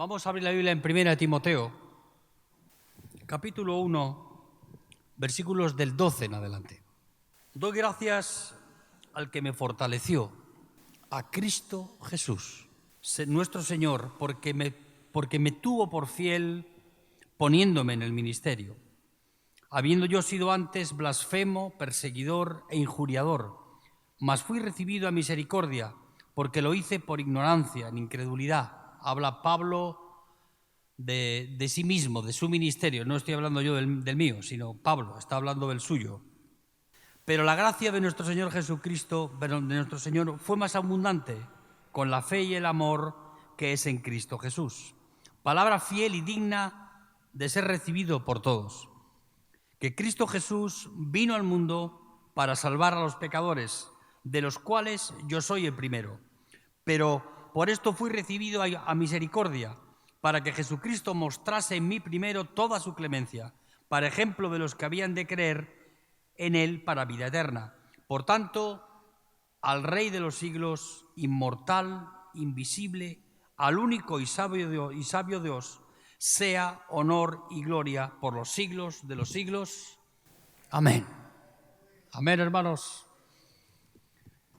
Vamos a abrir la Biblia en 1 Timoteo, capítulo 1, versículos del 12 en adelante. Doy gracias al que me fortaleció, a Cristo Jesús, nuestro Señor, porque me tuvo por fiel poniéndome en el ministerio, habiendo yo sido antes blasfemo, perseguidor e injuriador, mas fui recibido a misericordia, porque lo hice por ignorancia, en incredulidad. Habla Pablo de sí mismo, de su ministerio. No estoy hablando yo del mío, sino Pablo está hablando del suyo. Pero la gracia de nuestro Señor Jesucristo, de nuestro Señor, fue más abundante con la fe y el amor que es en Cristo Jesús. Palabra fiel y digna de ser recibido por todos. Que Cristo Jesús vino al mundo para salvar a los pecadores, de los cuales yo soy el primero. Pero por esto fui recibido a misericordia, para que Jesucristo mostrase en mí primero toda su clemencia, para ejemplo de los que habían de creer en Él para vida eterna. Por tanto, al Rey de los siglos, inmortal, invisible, al único y sabio Dios, sea honor y gloria por los siglos de los siglos. Amén. Amén, hermanos.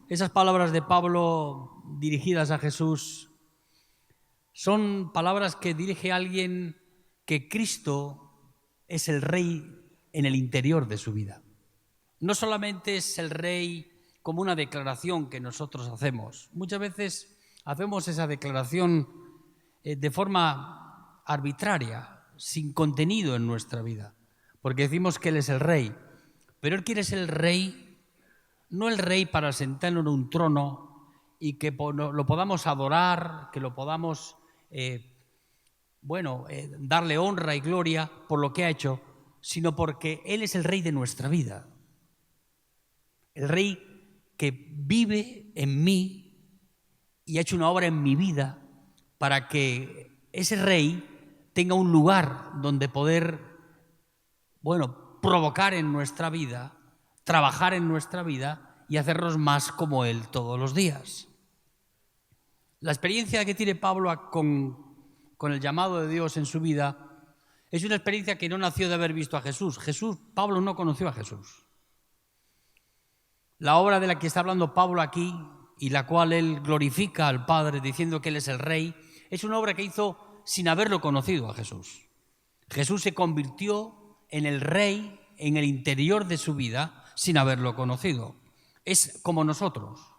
Esas palabras de Pablo dirigidas a Jesús son palabras que dirige a alguien que Cristo es el Rey en el interior de su vida. No solamente es el Rey como una declaración que nosotros hacemos. Muchas veces hacemos esa declaración de forma arbitraria, sin contenido en nuestra vida, porque decimos que Él es el Rey, pero Él quiere ser el Rey. No el Rey para sentarlo en un trono y que lo podamos adorar, que lo podamos, darle honra y gloria por lo que ha hecho, sino porque Él es el Rey de nuestra vida. El Rey que vive en mí y ha hecho una obra en mi vida para que ese Rey tenga un lugar donde poder, provocar en nuestra vida, trabajar en nuestra vida y hacernos más como Él todos los días. La experiencia que tiene Pablo con el llamado de Dios en su vida es una experiencia que no nació de haber visto a Jesús. Pablo no conoció a Jesús. La obra de la que está hablando Pablo aquí y la cual él glorifica al Padre diciendo que Él es el Rey, es una obra que hizo sin haberlo conocido a Jesús. Jesús se convirtió en el Rey en el interior de su vida sin haberlo conocido. Es como nosotros.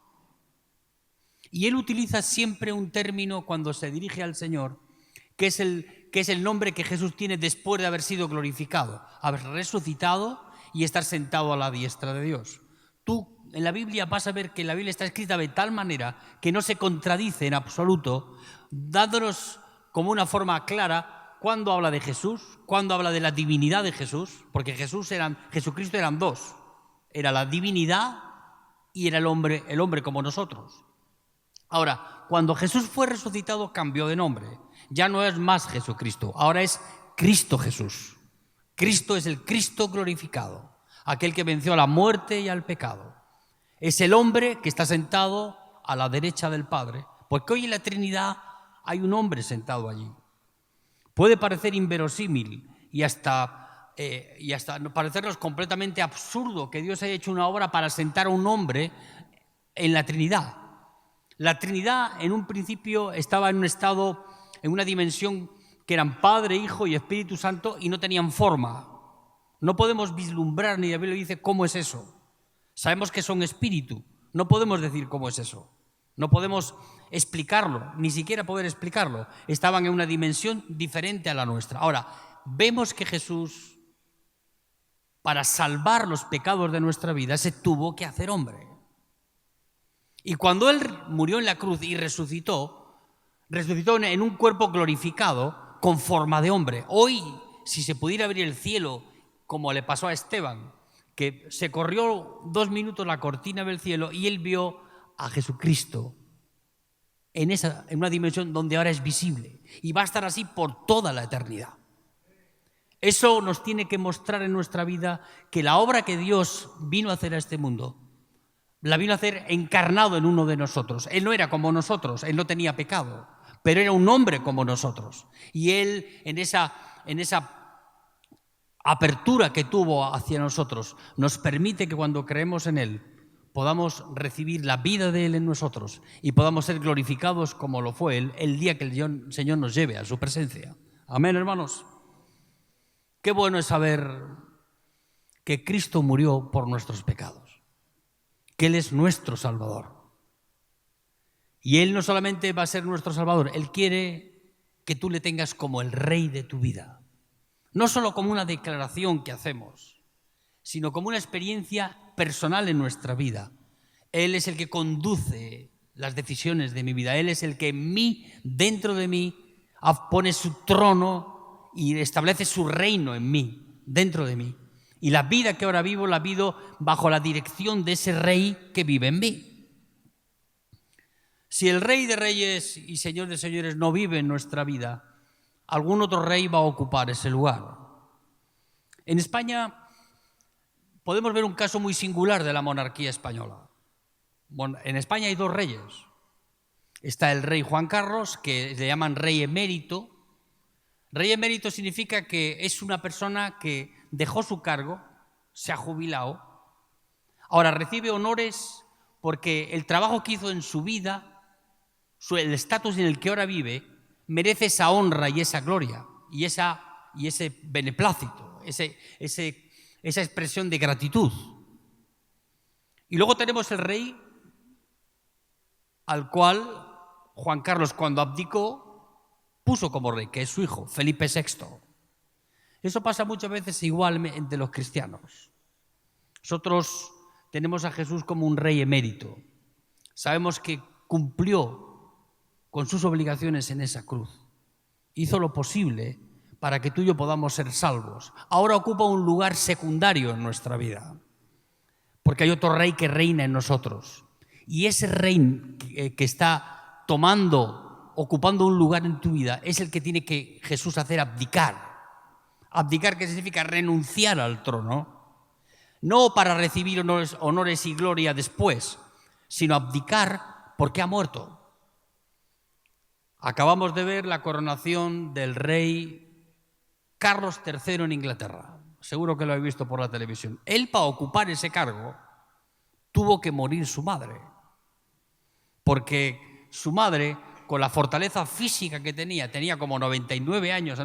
Y él utiliza siempre un término cuando se dirige al Señor, que es el nombre que Jesús tiene después de haber sido glorificado, haber resucitado y estar sentado a la diestra de Dios. Tú en la Biblia vas a ver que la Biblia está escrita de tal manera que no se contradice en absoluto, dándonos como una forma clara cuando habla de Jesús, cuando habla de la divinidad de Jesús, porque Jesucristo eran dos. Era la divinidad y era el hombre como nosotros. Ahora, cuando Jesús fue resucitado, cambió de nombre. Ya no es más Jesucristo, ahora es Cristo Jesús. Cristo es el Cristo glorificado, aquel que venció a la muerte y al pecado. Es el hombre que está sentado a la derecha del Padre, porque hoy en la Trinidad hay un hombre sentado allí. Puede parecer inverosímil y hasta parecernos completamente absurdo que Dios haya hecho una obra para sentar a un hombre en la Trinidad. La Trinidad en un principio estaba en un estado, en una dimensión que eran Padre, Hijo y Espíritu Santo y no tenían forma. No podemos vislumbrar, ni la Biblia dice cómo es eso. Sabemos que son espíritu, no podemos decir cómo es eso. No podemos explicarlo, ni siquiera poder explicarlo. Estaban en una dimensión diferente a la nuestra. Ahora, vemos que Jesús, para salvar los pecados de nuestra vida, se tuvo que hacer hombre. Y cuando Él murió en la cruz y resucitó en un cuerpo glorificado con forma de hombre. Hoy, si se pudiera abrir el cielo, como le pasó a Esteban, que se corrió 2 minutos la cortina del cielo y él vio a Jesucristo en una dimensión donde ahora es visible y va a estar así por toda la eternidad. Eso nos tiene que mostrar en nuestra vida que la obra que Dios vino a hacer a este mundo, la vino a hacer encarnado en uno de nosotros. Él no era como nosotros, Él no tenía pecado, pero era un hombre como nosotros. Y él, en esa apertura que tuvo hacia nosotros, nos permite que cuando creemos en él podamos recibir la vida de él en nosotros y podamos ser glorificados como lo fue él el día que el Señor nos lleve a su presencia. Amén, hermanos. Qué bueno es saber que Cristo murió por nuestros pecados, que Él es nuestro Salvador. Y Él no solamente va a ser nuestro Salvador, Él quiere que tú le tengas como el Rey de tu vida. No solo como una declaración que hacemos, sino como una experiencia personal en nuestra vida. Él es el que conduce las decisiones de mi vida. Él es el que en mí, dentro de mí, pone su trono y establece su reino en mí, dentro de mí. Y la vida que ahora vivo, la vivo bajo la dirección de ese Rey que vive en mí. Si el Rey de Reyes y Señor de Señores no vive en nuestra vida, algún otro rey va a ocupar ese lugar. En España podemos ver un caso muy singular de la monarquía española. Bueno, en España hay dos reyes. Está el rey Juan Carlos, que le llaman rey emérito. Rey emérito significa que es una persona que dejó su cargo, se ha jubilado, ahora recibe honores porque el trabajo que hizo en su vida, el estatus en el que ahora vive, merece esa honra y esa gloria y ese beneplácito, esa expresión de gratitud. Y luego tenemos el rey al cual Juan Carlos, cuando abdicó, puso como rey, que es su hijo, Felipe VI. Eso pasa muchas veces igual entre los cristianos. Nosotros tenemos a Jesús como un rey emérito. Sabemos que cumplió con sus obligaciones en esa cruz. Hizo lo posible para que tú y yo podamos ser salvos. Ahora ocupa un lugar secundario en nuestra vida, porque hay otro rey que reina en nosotros. Y ese rey que está ocupando un lugar en tu vida, es el que tiene que Jesús hacer abdicar. Abdicar, ¿qué significa? Renunciar al trono. No para recibir honores y gloria después, sino abdicar porque ha muerto. Acabamos de ver la coronación del rey Carlos III en Inglaterra. Seguro que lo habéis visto por la televisión. Él, para ocupar ese cargo, tuvo que morir su madre. Porque su madre, con la fortaleza física que tenía como 99 años,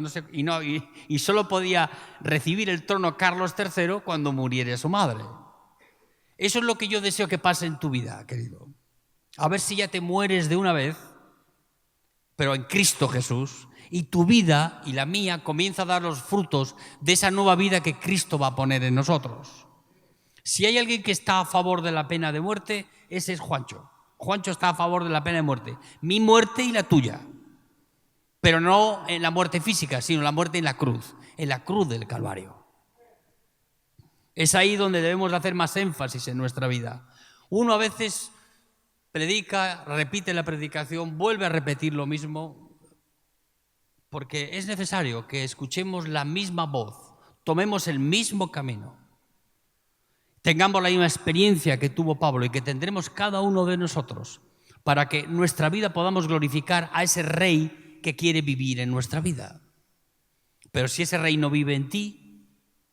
y solo podía recibir el trono Carlos III cuando muriera su madre. Eso es lo que yo deseo que pase en tu vida, querido. A ver si ya te mueres de una vez, pero en Cristo Jesús, y tu vida y la mía comienza a dar los frutos de esa nueva vida que Cristo va a poner en nosotros. Si hay alguien que está a favor de la pena de muerte, ese es Juancho. Juancho está a favor de la pena de muerte. Mi muerte y la tuya. Pero no en la muerte física, sino la muerte en la cruz del Calvario. Es ahí donde debemos hacer más énfasis en nuestra vida. Uno a veces predica, repite la predicación, vuelve a repetir lo mismo, porque es necesario que escuchemos la misma voz, tomemos el mismo camino, tengamos la misma experiencia que tuvo Pablo y que tendremos cada uno de nosotros, para que en nuestra vida podamos glorificar a ese rey que quiere vivir en nuestra vida. Pero si ese rey no vive en ti,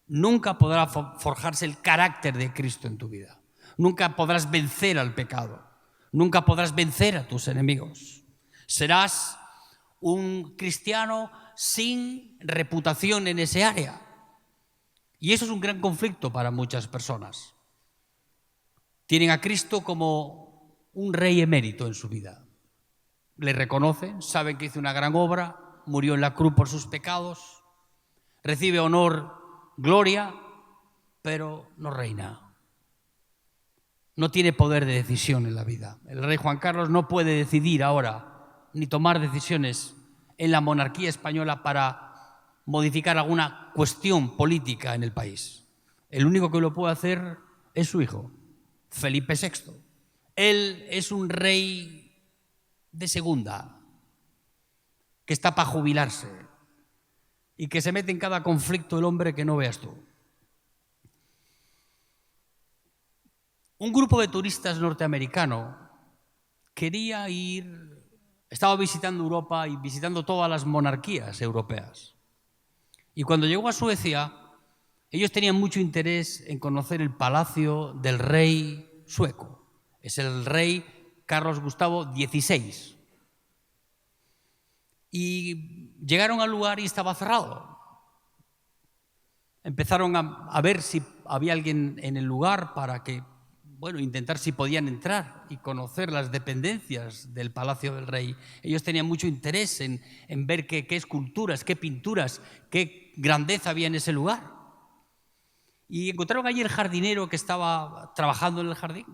nunca podrá forjarse el carácter de Cristo en tu vida. Nunca podrás vencer al pecado. Nunca podrás vencer a tus enemigos. Serás un cristiano sin reputación en ese área. Y eso es un gran conflicto para muchas personas. Tienen a Cristo como un rey emérito en su vida. Le reconocen, saben que hizo una gran obra, murió en la cruz por sus pecados, recibe honor, gloria, pero no reina. No tiene poder de decisión en la vida. El rey Juan Carlos no puede decidir ahora, ni tomar decisiones en la monarquía española para modificar alguna cuestión política en el país. El único que lo puede hacer es su hijo, Felipe VI. Él es un rey de segunda, que está para jubilarse y que se mete en cada conflicto el hombre que no veas tú. Un grupo de turistas norteamericanos quería ir Estaba visitando Europa y visitando todas las monarquías europeas. Y cuando llegó a Suecia, ellos tenían mucho interés en conocer el palacio del rey sueco. Es el rey Carlos Gustavo XVI. Y llegaron al lugar y estaba cerrado. Empezaron a ver si había alguien en el lugar para que, intentar si podían entrar y conocer las dependencias del Palacio del Rey. Ellos tenían mucho interés en ver qué esculturas, qué pinturas, qué grandeza había en ese lugar. Y encontraron allí el jardinero que estaba trabajando en el jardín.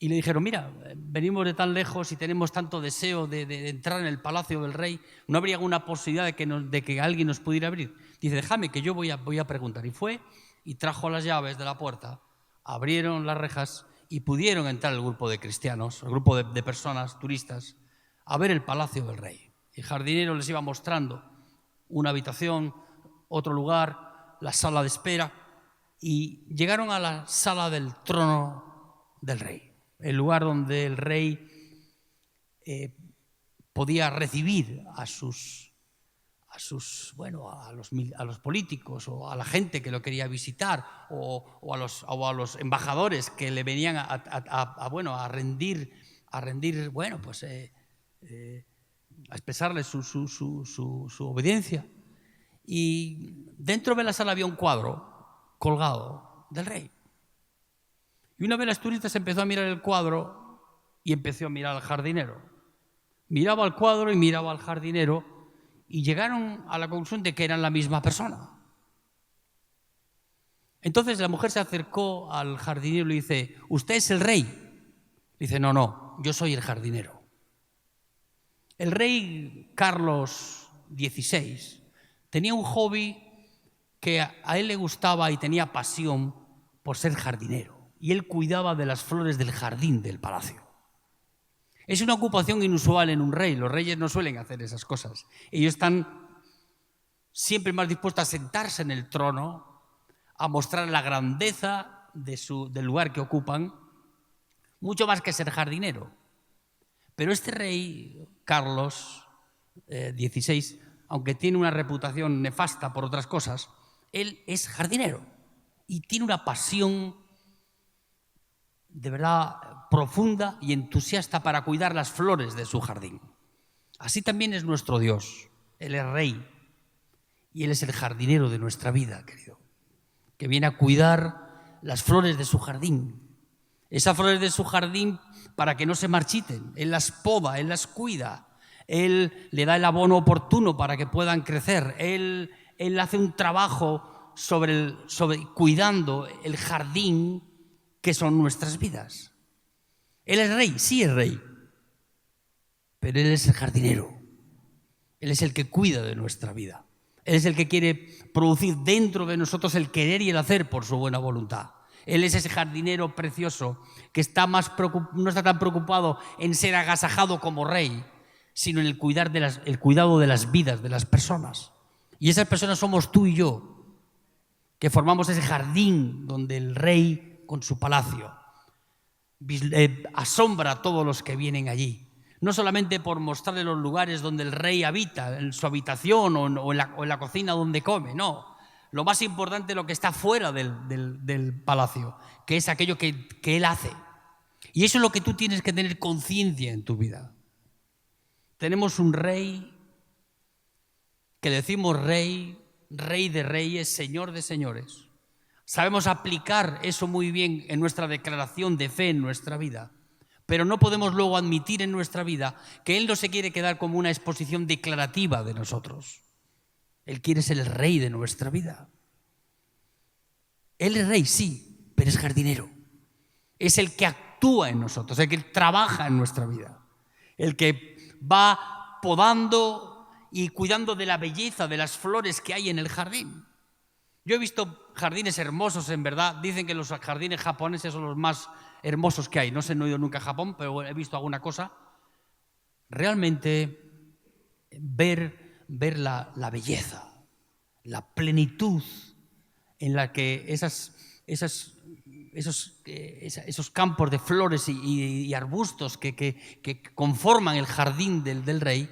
Y le dijeron, mira, venimos de tan lejos y tenemos tanto deseo de entrar en el Palacio del Rey, ¿no habría alguna posibilidad de que alguien nos pudiera abrir? Dice, déjame que yo voy a preguntar. Y fue y trajo las llaves de la puerta, abrieron las rejas y pudieron entrar el grupo de cristianos, el grupo de personas, turistas, a ver el Palacio del Rey. El jardinero les iba mostrando una habitación, otro lugar, la sala de espera, y llegaron a la sala del trono del rey. El lugar donde el rey podía recibir a los políticos o a la gente que lo quería visitar o a los embajadores que le venían a rendir, a expresarles su obediencia. Y dentro de la sala había un cuadro colgado del rey. Y una vez las turistas empezó a mirar el cuadro y empezó a mirar al jardinero. Miraba al cuadro y miraba al jardinero y llegaron a la conclusión de que eran la misma persona. Entonces la mujer se acercó al jardinero y le dice, ¿usted es el rey? Le dice, no, yo soy el jardinero. El rey Carlos XVI tenía un hobby que a él le gustaba y tenía pasión por ser jardinero. Y él cuidaba de las flores del jardín del palacio. Es una ocupación inusual en un rey. Los reyes no suelen hacer esas cosas. Ellos están siempre más dispuestos a sentarse en el trono, a mostrar la grandeza del lugar que ocupan, mucho más que ser jardinero. Pero este rey, Carlos XVI, aunque tiene una reputación nefasta por otras cosas, él es jardinero y tiene una pasión de verdad profunda y entusiasta para cuidar las flores de su jardín. Así también es nuestro Dios. Él es rey y Él es el jardinero de nuestra vida, querido, que viene a cuidar las flores de su jardín. Esas flores de su jardín para que no se marchiten. Él las poda, Él las cuida. Él le da el abono oportuno para que puedan crecer. Él hace un trabajo sobre cuidando el jardín que son nuestras vidas. Él es rey, sí es rey, pero Él es el jardinero. Él es el que cuida de nuestra vida. Él es el que quiere producir dentro de nosotros el querer y el hacer por su buena voluntad. Él es ese jardinero precioso que no está tan preocupado en ser agasajado como rey, sino en el cuidado de las vidas de las personas. Y esas personas somos tú y yo, que formamos ese jardín donde el rey con su palacio asombra a todos los que vienen allí. No solamente por mostrarle los lugares donde el rey habita, en su habitación o en la cocina donde come, no. Lo más importante es lo que está fuera del palacio, que es aquello que él hace. Y eso es lo que tú tienes que tener conciencia en tu vida. Tenemos un rey que le decimos rey, rey de reyes, señor de señores. Sabemos aplicar eso muy bien en nuestra declaración de fe en nuestra vida, pero no podemos luego admitir en nuestra vida que Él no se quiere quedar como una exposición declarativa de nosotros. Él quiere ser el rey de nuestra vida. Él es rey, sí, pero es jardinero. Es el que actúa en nosotros, el que trabaja en nuestra vida, el que va podando y cuidando de la belleza de las flores que hay en el jardín. Yo he visto jardines hermosos, en verdad. Dicen que los jardines japoneses son los más hermosos que hay. No sé, no he ido nunca a Japón, pero he visto alguna cosa. Realmente ver la belleza, la plenitud en la que esas esos campos de flores y arbustos que conforman el jardín del rey,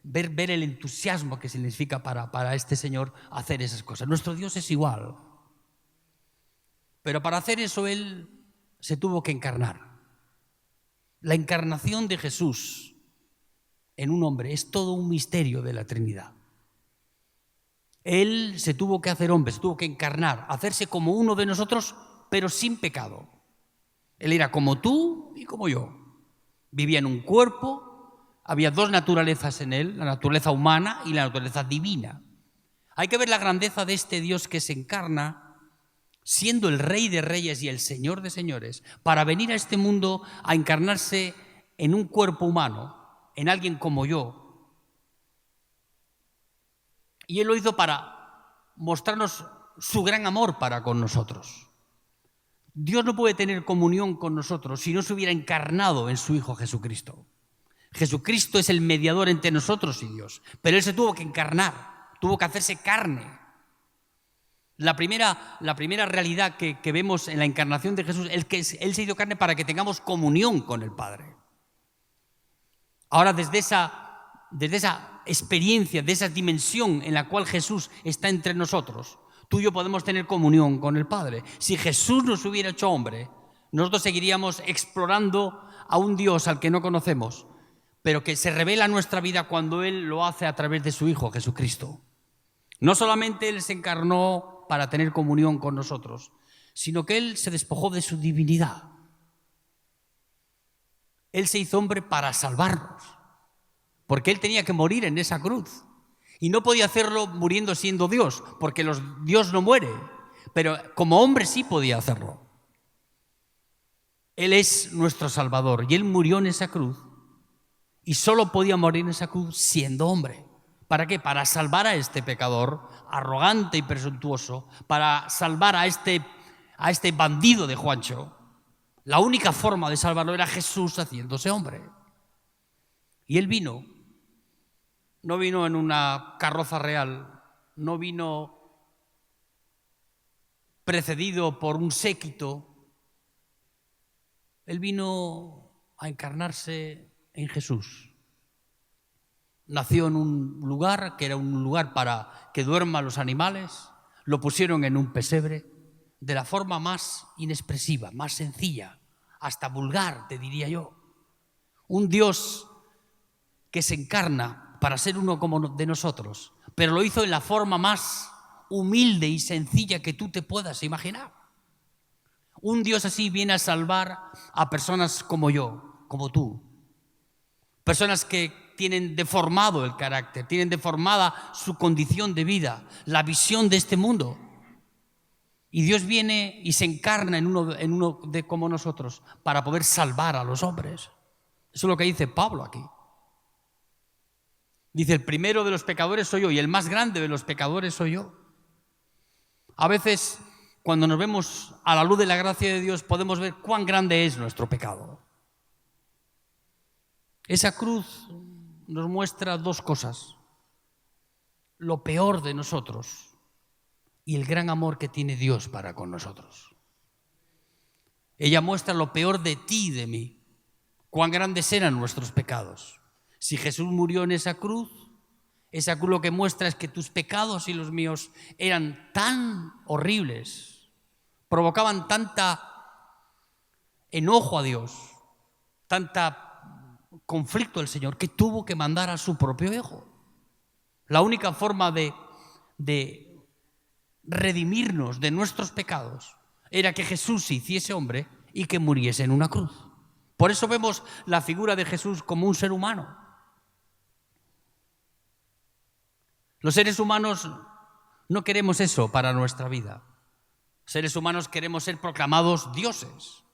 ver el entusiasmo que significa para este señor hacer esas cosas. Nuestro Dios es igual. Pero para hacer eso Él se tuvo que encarnar. La encarnación de Jesús en un hombre es todo un misterio de la Trinidad. Él se tuvo que hacer hombre, se tuvo que encarnar, hacerse como uno de nosotros, pero sin pecado. Él era como tú y como yo. Vivía en un cuerpo, había dos naturalezas en él, la naturaleza humana y la naturaleza divina. Hay que ver la grandeza de este Dios que se encarna, siendo el Rey de Reyes y el Señor de Señores, para venir a este mundo a encarnarse en un cuerpo humano, en alguien como yo. Y Él lo hizo para mostrarnos su gran amor para con nosotros. Dios no puede tener comunión con nosotros si no se hubiera encarnado en su Hijo Jesucristo. Jesucristo es el mediador entre nosotros y Dios, pero Él se tuvo que encarnar, tuvo que hacerse carne. La primera realidad que vemos en la encarnación de Jesús es que Él se hizo carne para que tengamos comunión con el Padre. Ahora, desde esa experiencia, de esa dimensión en la cual Jesús está entre nosotros, tú y yo podemos tener comunión con el Padre. Si Jesús nos hubiera hecho hombre, nosotros seguiríamos explorando a un Dios al que no conocemos, pero que se revela en nuestra vida cuando Él lo hace a través de su Hijo Jesucristo. No solamente Él se encarnó para tener comunión con nosotros, sino que Él se despojó de su divinidad. Él se hizo hombre para salvarnos, porque Él tenía que morir en esa cruz. Y no podía hacerlo muriendo siendo Dios, porque Dios no muere, pero como hombre sí podía hacerlo. Él es nuestro Salvador y Él murió en esa cruz y solo podía morir en esa cruz siendo hombre. ¿Para qué? Para salvar a este pecador arrogante y presuntuoso, para salvar a este bandido de Juancho. La única forma de salvarlo era Jesús haciéndose hombre. Y Él vino. No vino en una carroza real, no vino precedido por un séquito. Él vino a encarnarse en Jesús. Nació en un lugar que era un lugar para que duerman los animales, lo pusieron en un pesebre de la forma más inexpresiva, más sencilla, hasta vulgar, te diría yo. Un Dios que se encarna para ser uno como de nosotros, pero lo hizo en la forma más humilde y sencilla que tú te puedas imaginar. Un Dios así viene a salvar a personas como yo, como tú. Personas que tienen deformado el carácter, tienen deformada su condición de vida, la visión de este mundo. Y Dios viene y se encarna en uno de como nosotros para poder salvar a los hombres. Eso es lo que dice Pablo aquí. Dice, el primero de los pecadores soy yo y el más grande de los pecadores soy yo. A veces, cuando nos vemos a la luz de la gracia de Dios, podemos ver cuán grande es nuestro pecado. Esa cruz nos muestra dos cosas: lo peor de nosotros y el gran amor que tiene Dios para con nosotros. Ella muestra lo peor de ti y de mí, cuán grandes eran nuestros pecados. Si Jesús murió en esa cruz lo que muestra es que tus pecados y los míos eran tan horribles, provocaban tanta enojo a Dios, tanta conflicto al Señor, que tuvo que mandar a su propio Hijo. La única forma de redimirnos de nuestros pecados era que Jesús se hiciese hombre y que muriese en una cruz. Por eso vemos la figura de Jesús como un ser humano. Los seres humanos no queremos eso para nuestra vida. Los seres humanos queremos ser proclamados dioses.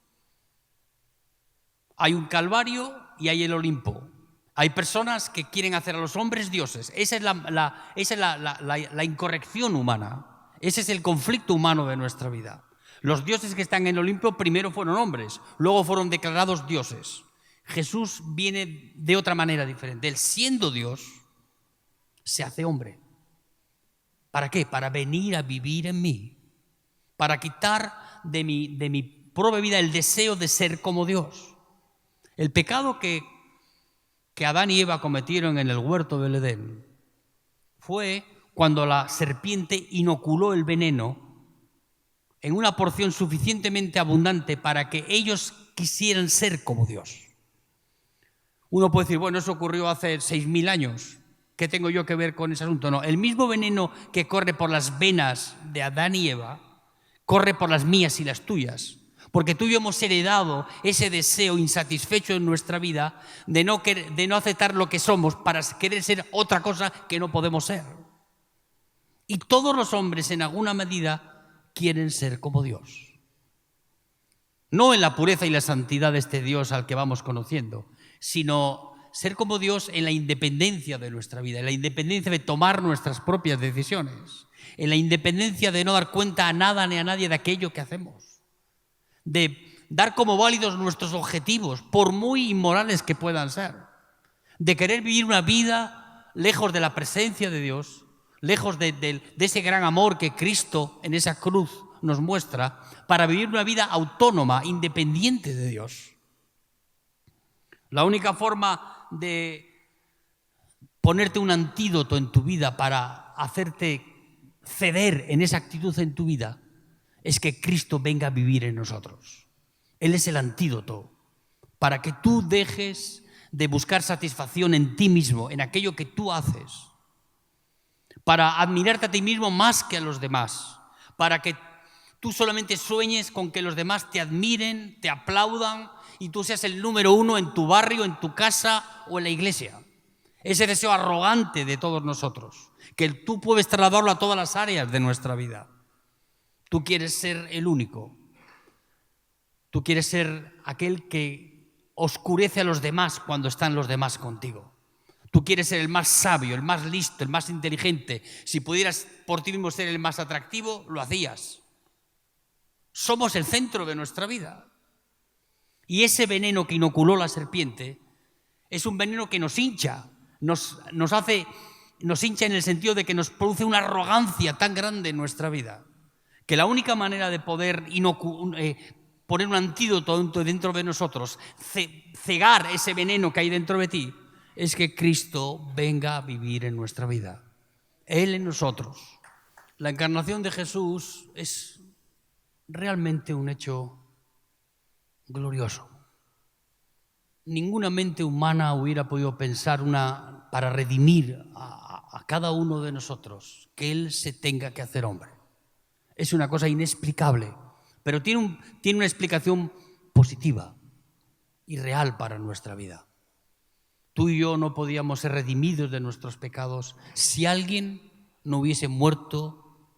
Hay un Calvario y hay el Olimpo. Hay personas que quieren hacer a los hombres dioses. Esa es la incorrección humana. Ese es el conflicto humano de nuestra vida. Los dioses que están en el Olimpo primero fueron hombres, luego fueron declarados dioses. Jesús viene de otra manera diferente. Él, siendo Dios, se hace hombre. ¿Para qué? Para venir a vivir en mí, para quitar de mi propia vida el deseo de ser como Dios. El pecado que Adán y Eva cometieron en el huerto del Edén fue cuando la serpiente inoculó el veneno en una porción suficientemente abundante para que ellos quisieran ser como Dios. Uno puede decir, bueno, eso ocurrió hace 6.000 años. ¿Qué tengo yo que ver con ese asunto? No, el mismo veneno que corre por las venas de Adán y Eva corre por las mías y las tuyas. Porque tú y yo hemos heredado ese deseo insatisfecho en nuestra vida de no aceptar lo que somos para querer ser otra cosa que no podemos ser. Y todos los hombres, en alguna medida, quieren ser como Dios. No en la pureza y la santidad de este Dios al que vamos conociendo, sino ser como Dios en la independencia de nuestra vida, en la independencia de tomar nuestras propias decisiones, en la independencia de no dar cuenta a nada ni a nadie de aquello que hacemos, de dar como válidos nuestros objetivos, por muy inmorales que puedan ser, de querer vivir una vida lejos de la presencia de Dios, lejos de ese gran amor que Cristo en esa cruz nos muestra, para vivir una vida autónoma, independiente de Dios. La única forma de ponerte un antídoto en tu vida para hacerte ceder en esa actitud en tu vida es que Cristo venga a vivir en nosotros. Él es el antídoto para que tú dejes de buscar satisfacción en ti mismo, en aquello que tú haces, para admirarte a ti mismo más que a los demás, para que tú solamente sueñes con que los demás te admiren, te aplaudan y tú seas el número uno en tu barrio, en tu casa o en la iglesia. Ese deseo arrogante de todos nosotros, que tú puedes trasladarlo a todas las áreas de nuestra vida. Tú quieres ser el único. Tú quieres ser aquel que oscurece a los demás cuando están los demás contigo. Tú quieres ser el más sabio, el más listo, el más inteligente. Si pudieras por ti mismo ser el más atractivo, lo hacías. Somos el centro de nuestra vida. Y ese veneno que inoculó la serpiente es un veneno que nos hincha, nos hincha en el sentido de que nos produce una arrogancia tan grande en nuestra vida, que la única manera de poder poner un antídoto dentro de nosotros, cegar ese veneno que hay dentro de ti, es que Cristo venga a vivir en nuestra vida. Él en nosotros. La encarnación de Jesús es realmente un hecho glorioso. Ninguna mente humana hubiera podido pensar para redimir a cada uno de nosotros, que Él se tenga que hacer hombre. Es una cosa inexplicable, pero tiene una explicación positiva y real para nuestra vida. Tú y yo no podíamos ser redimidos de nuestros pecados si alguien no hubiese muerto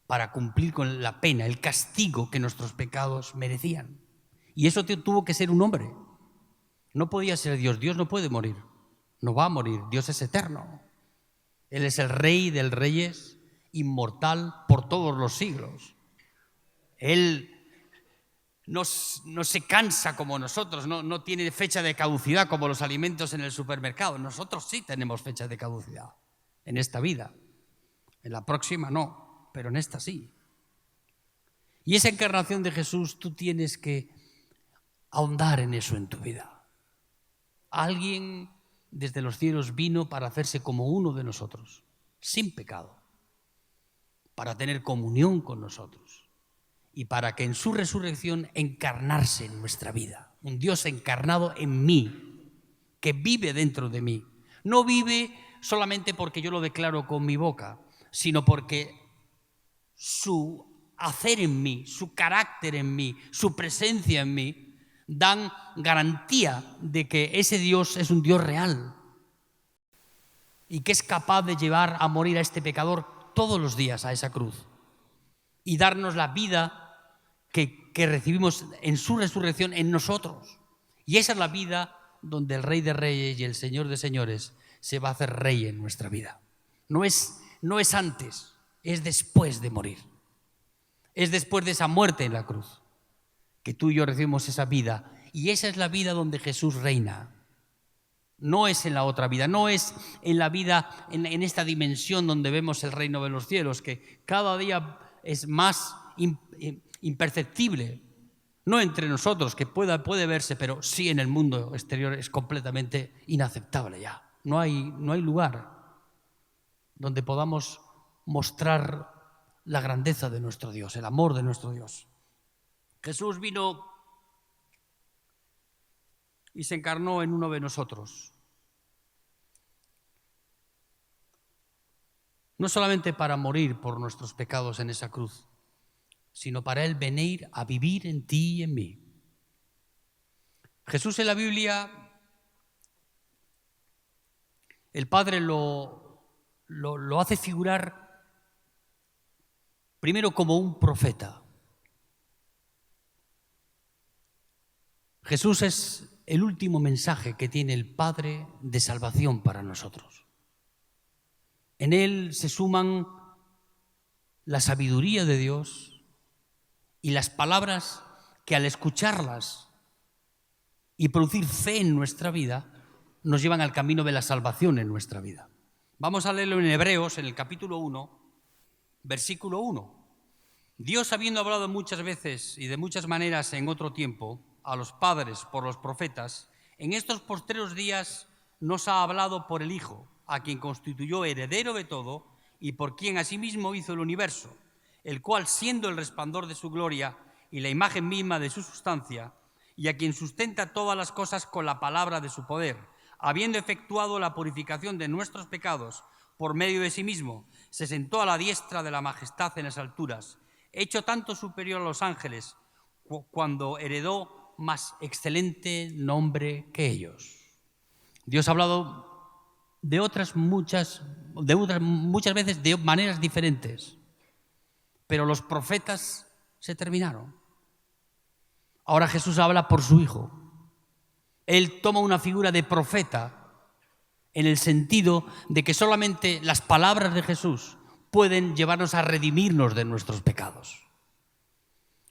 para cumplir con la pena, el castigo que nuestros pecados merecían. Y eso tuvo que ser un hombre. No podía ser Dios. Dios no puede morir. No va a morir. Dios es eterno. Él es el Rey de reyes, inmortal por todos los siglos. Él no se cansa como nosotros, no tiene fecha de caducidad como los alimentos en el supermercado. Nosotros sí tenemos fecha de caducidad en esta vida. En la próxima no, pero en esta sí. Y esa encarnación de Jesús tú tienes que ahondar en eso en tu vida. Alguien desde los cielos vino para hacerse como uno de nosotros, sin pecado, para tener comunión con nosotros y para que en su resurrección encarnarse en nuestra vida. Un Dios encarnado en mí, que vive dentro de mí. No vive solamente porque yo lo declaro con mi boca, sino porque su hacer en mí, su carácter en mí, su presencia en mí, dan garantía de que ese Dios es un Dios real y que es capaz de llevar a morir a este pecador todos los días a esa cruz y darnos la vida que recibimos en su resurrección en nosotros. Y esa es la vida donde el Rey de Reyes y el Señor de Señores se va a hacer Rey en nuestra vida. No es antes, es después de morir. Es después de esa muerte en la cruz que tú y yo recibimos esa vida. Y esa es la vida donde Jesús reina. No es en la otra vida, no es en la vida, en esta dimensión donde vemos el reino de los cielos, que cada día es más imperceptible, no entre nosotros, que puede verse, pero sí en el mundo exterior es completamente inaceptable ya. No hay lugar donde podamos mostrar la grandeza de nuestro Dios, el amor de nuestro Dios. Jesús vino y se encarnó en uno de nosotros. No solamente para morir por nuestros pecados en esa cruz, sino para Él venir a vivir en ti y en mí. Jesús en la Biblia, el Padre lo hace figurar primero como un profeta. Jesús es el último mensaje que tiene el Padre de salvación para nosotros. En Él se suman la sabiduría de Dios y las palabras que al escucharlas y producir fe en nuestra vida, nos llevan al camino de la salvación en nuestra vida. Vamos a leerlo en Hebreos, en el capítulo 1, versículo 1. Dios, habiendo hablado muchas veces y de muchas maneras en otro tiempo a los padres por los profetas, en estos postreros días nos ha hablado por el Hijo, a quien constituyó heredero de todo y por quien asimismo hizo el universo, el cual, siendo el resplandor de su gloria y la imagen misma de su sustancia, y a quien sustenta todas las cosas con la palabra de su poder, habiendo efectuado la purificación de nuestros pecados por medio de sí mismo, se sentó a la diestra de la majestad en las alturas, hecho tanto superior a los ángeles, cuando heredó más excelente nombre que ellos. Dios ha hablado muchas veces de maneras diferentes, pero los profetas se terminaron. Ahora Jesús habla por su Hijo. Él toma una figura de profeta en el sentido de que solamente las palabras de Jesús pueden llevarnos a redimirnos de nuestros pecados.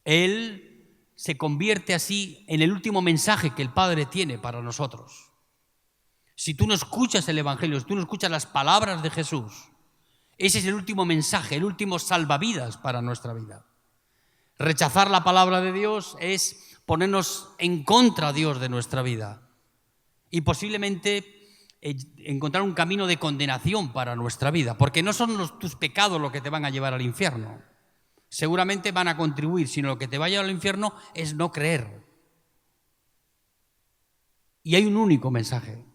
Él se convierte así en el último mensaje que el Padre tiene para nosotros. Si tú no escuchas el Evangelio, si tú no escuchas las palabras de Jesús, ese es el último mensaje, el último salvavidas para nuestra vida. Rechazar la palabra de Dios es ponernos en contra a Dios de nuestra vida y posiblemente encontrar un camino de condenación para nuestra vida, porque no son tus pecados los que te van a llevar al infierno. Seguramente van a contribuir, sino lo que te va a llevar al infierno es no creer. Y hay un único mensaje.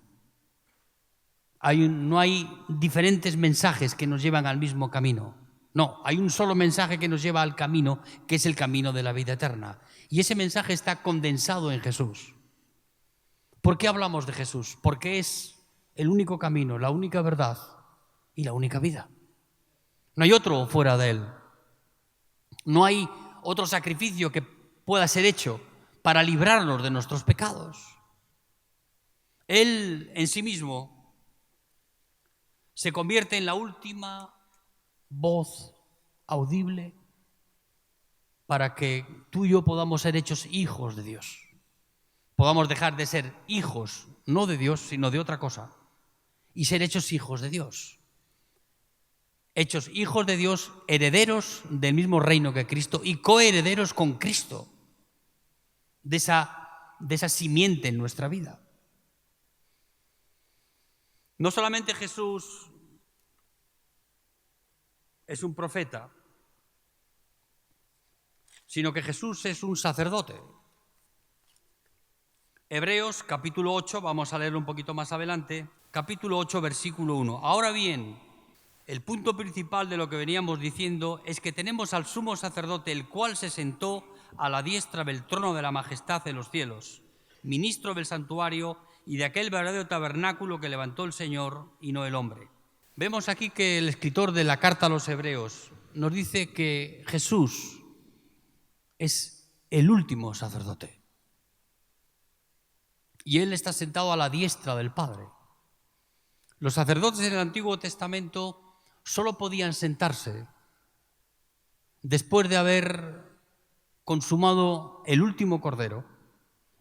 No hay diferentes mensajes que nos llevan al mismo camino. No, hay un solo mensaje que nos lleva al camino, que es el camino de la vida eterna. Y ese mensaje está condensado en Jesús. ¿Por qué hablamos de Jesús? Porque es el único camino, la única verdad y la única vida. No hay otro fuera de Él. No hay otro sacrificio que pueda ser hecho para librarnos de nuestros pecados. Él en sí mismo se convierte en la última voz audible para que tú y yo podamos ser hechos hijos de Dios. Podamos dejar de ser hijos, no de Dios, sino de otra cosa, y ser hechos hijos de Dios. Hechos hijos de Dios, herederos del mismo reino que Cristo y coherederos con Cristo de esa simiente en nuestra vida. No solamente Jesús es un profeta, sino que Jesús es un sacerdote. Hebreos capítulo 8, vamos a leerlo un poquito más adelante, capítulo 8, versículo 1. Ahora bien, el punto principal de lo que veníamos diciendo es que tenemos al sumo sacerdote, el cual se sentó a la diestra del trono de la majestad en los cielos, ministro del santuario y de aquel verdadero tabernáculo que levantó el Señor y no el hombre. Vemos aquí que el escritor de la carta a los Hebreos nos dice que Jesús es el último sacerdote. Y Él está sentado a la diestra del Padre. Los sacerdotes en el Antiguo Testamento solo podían sentarse después de haber consumado el último cordero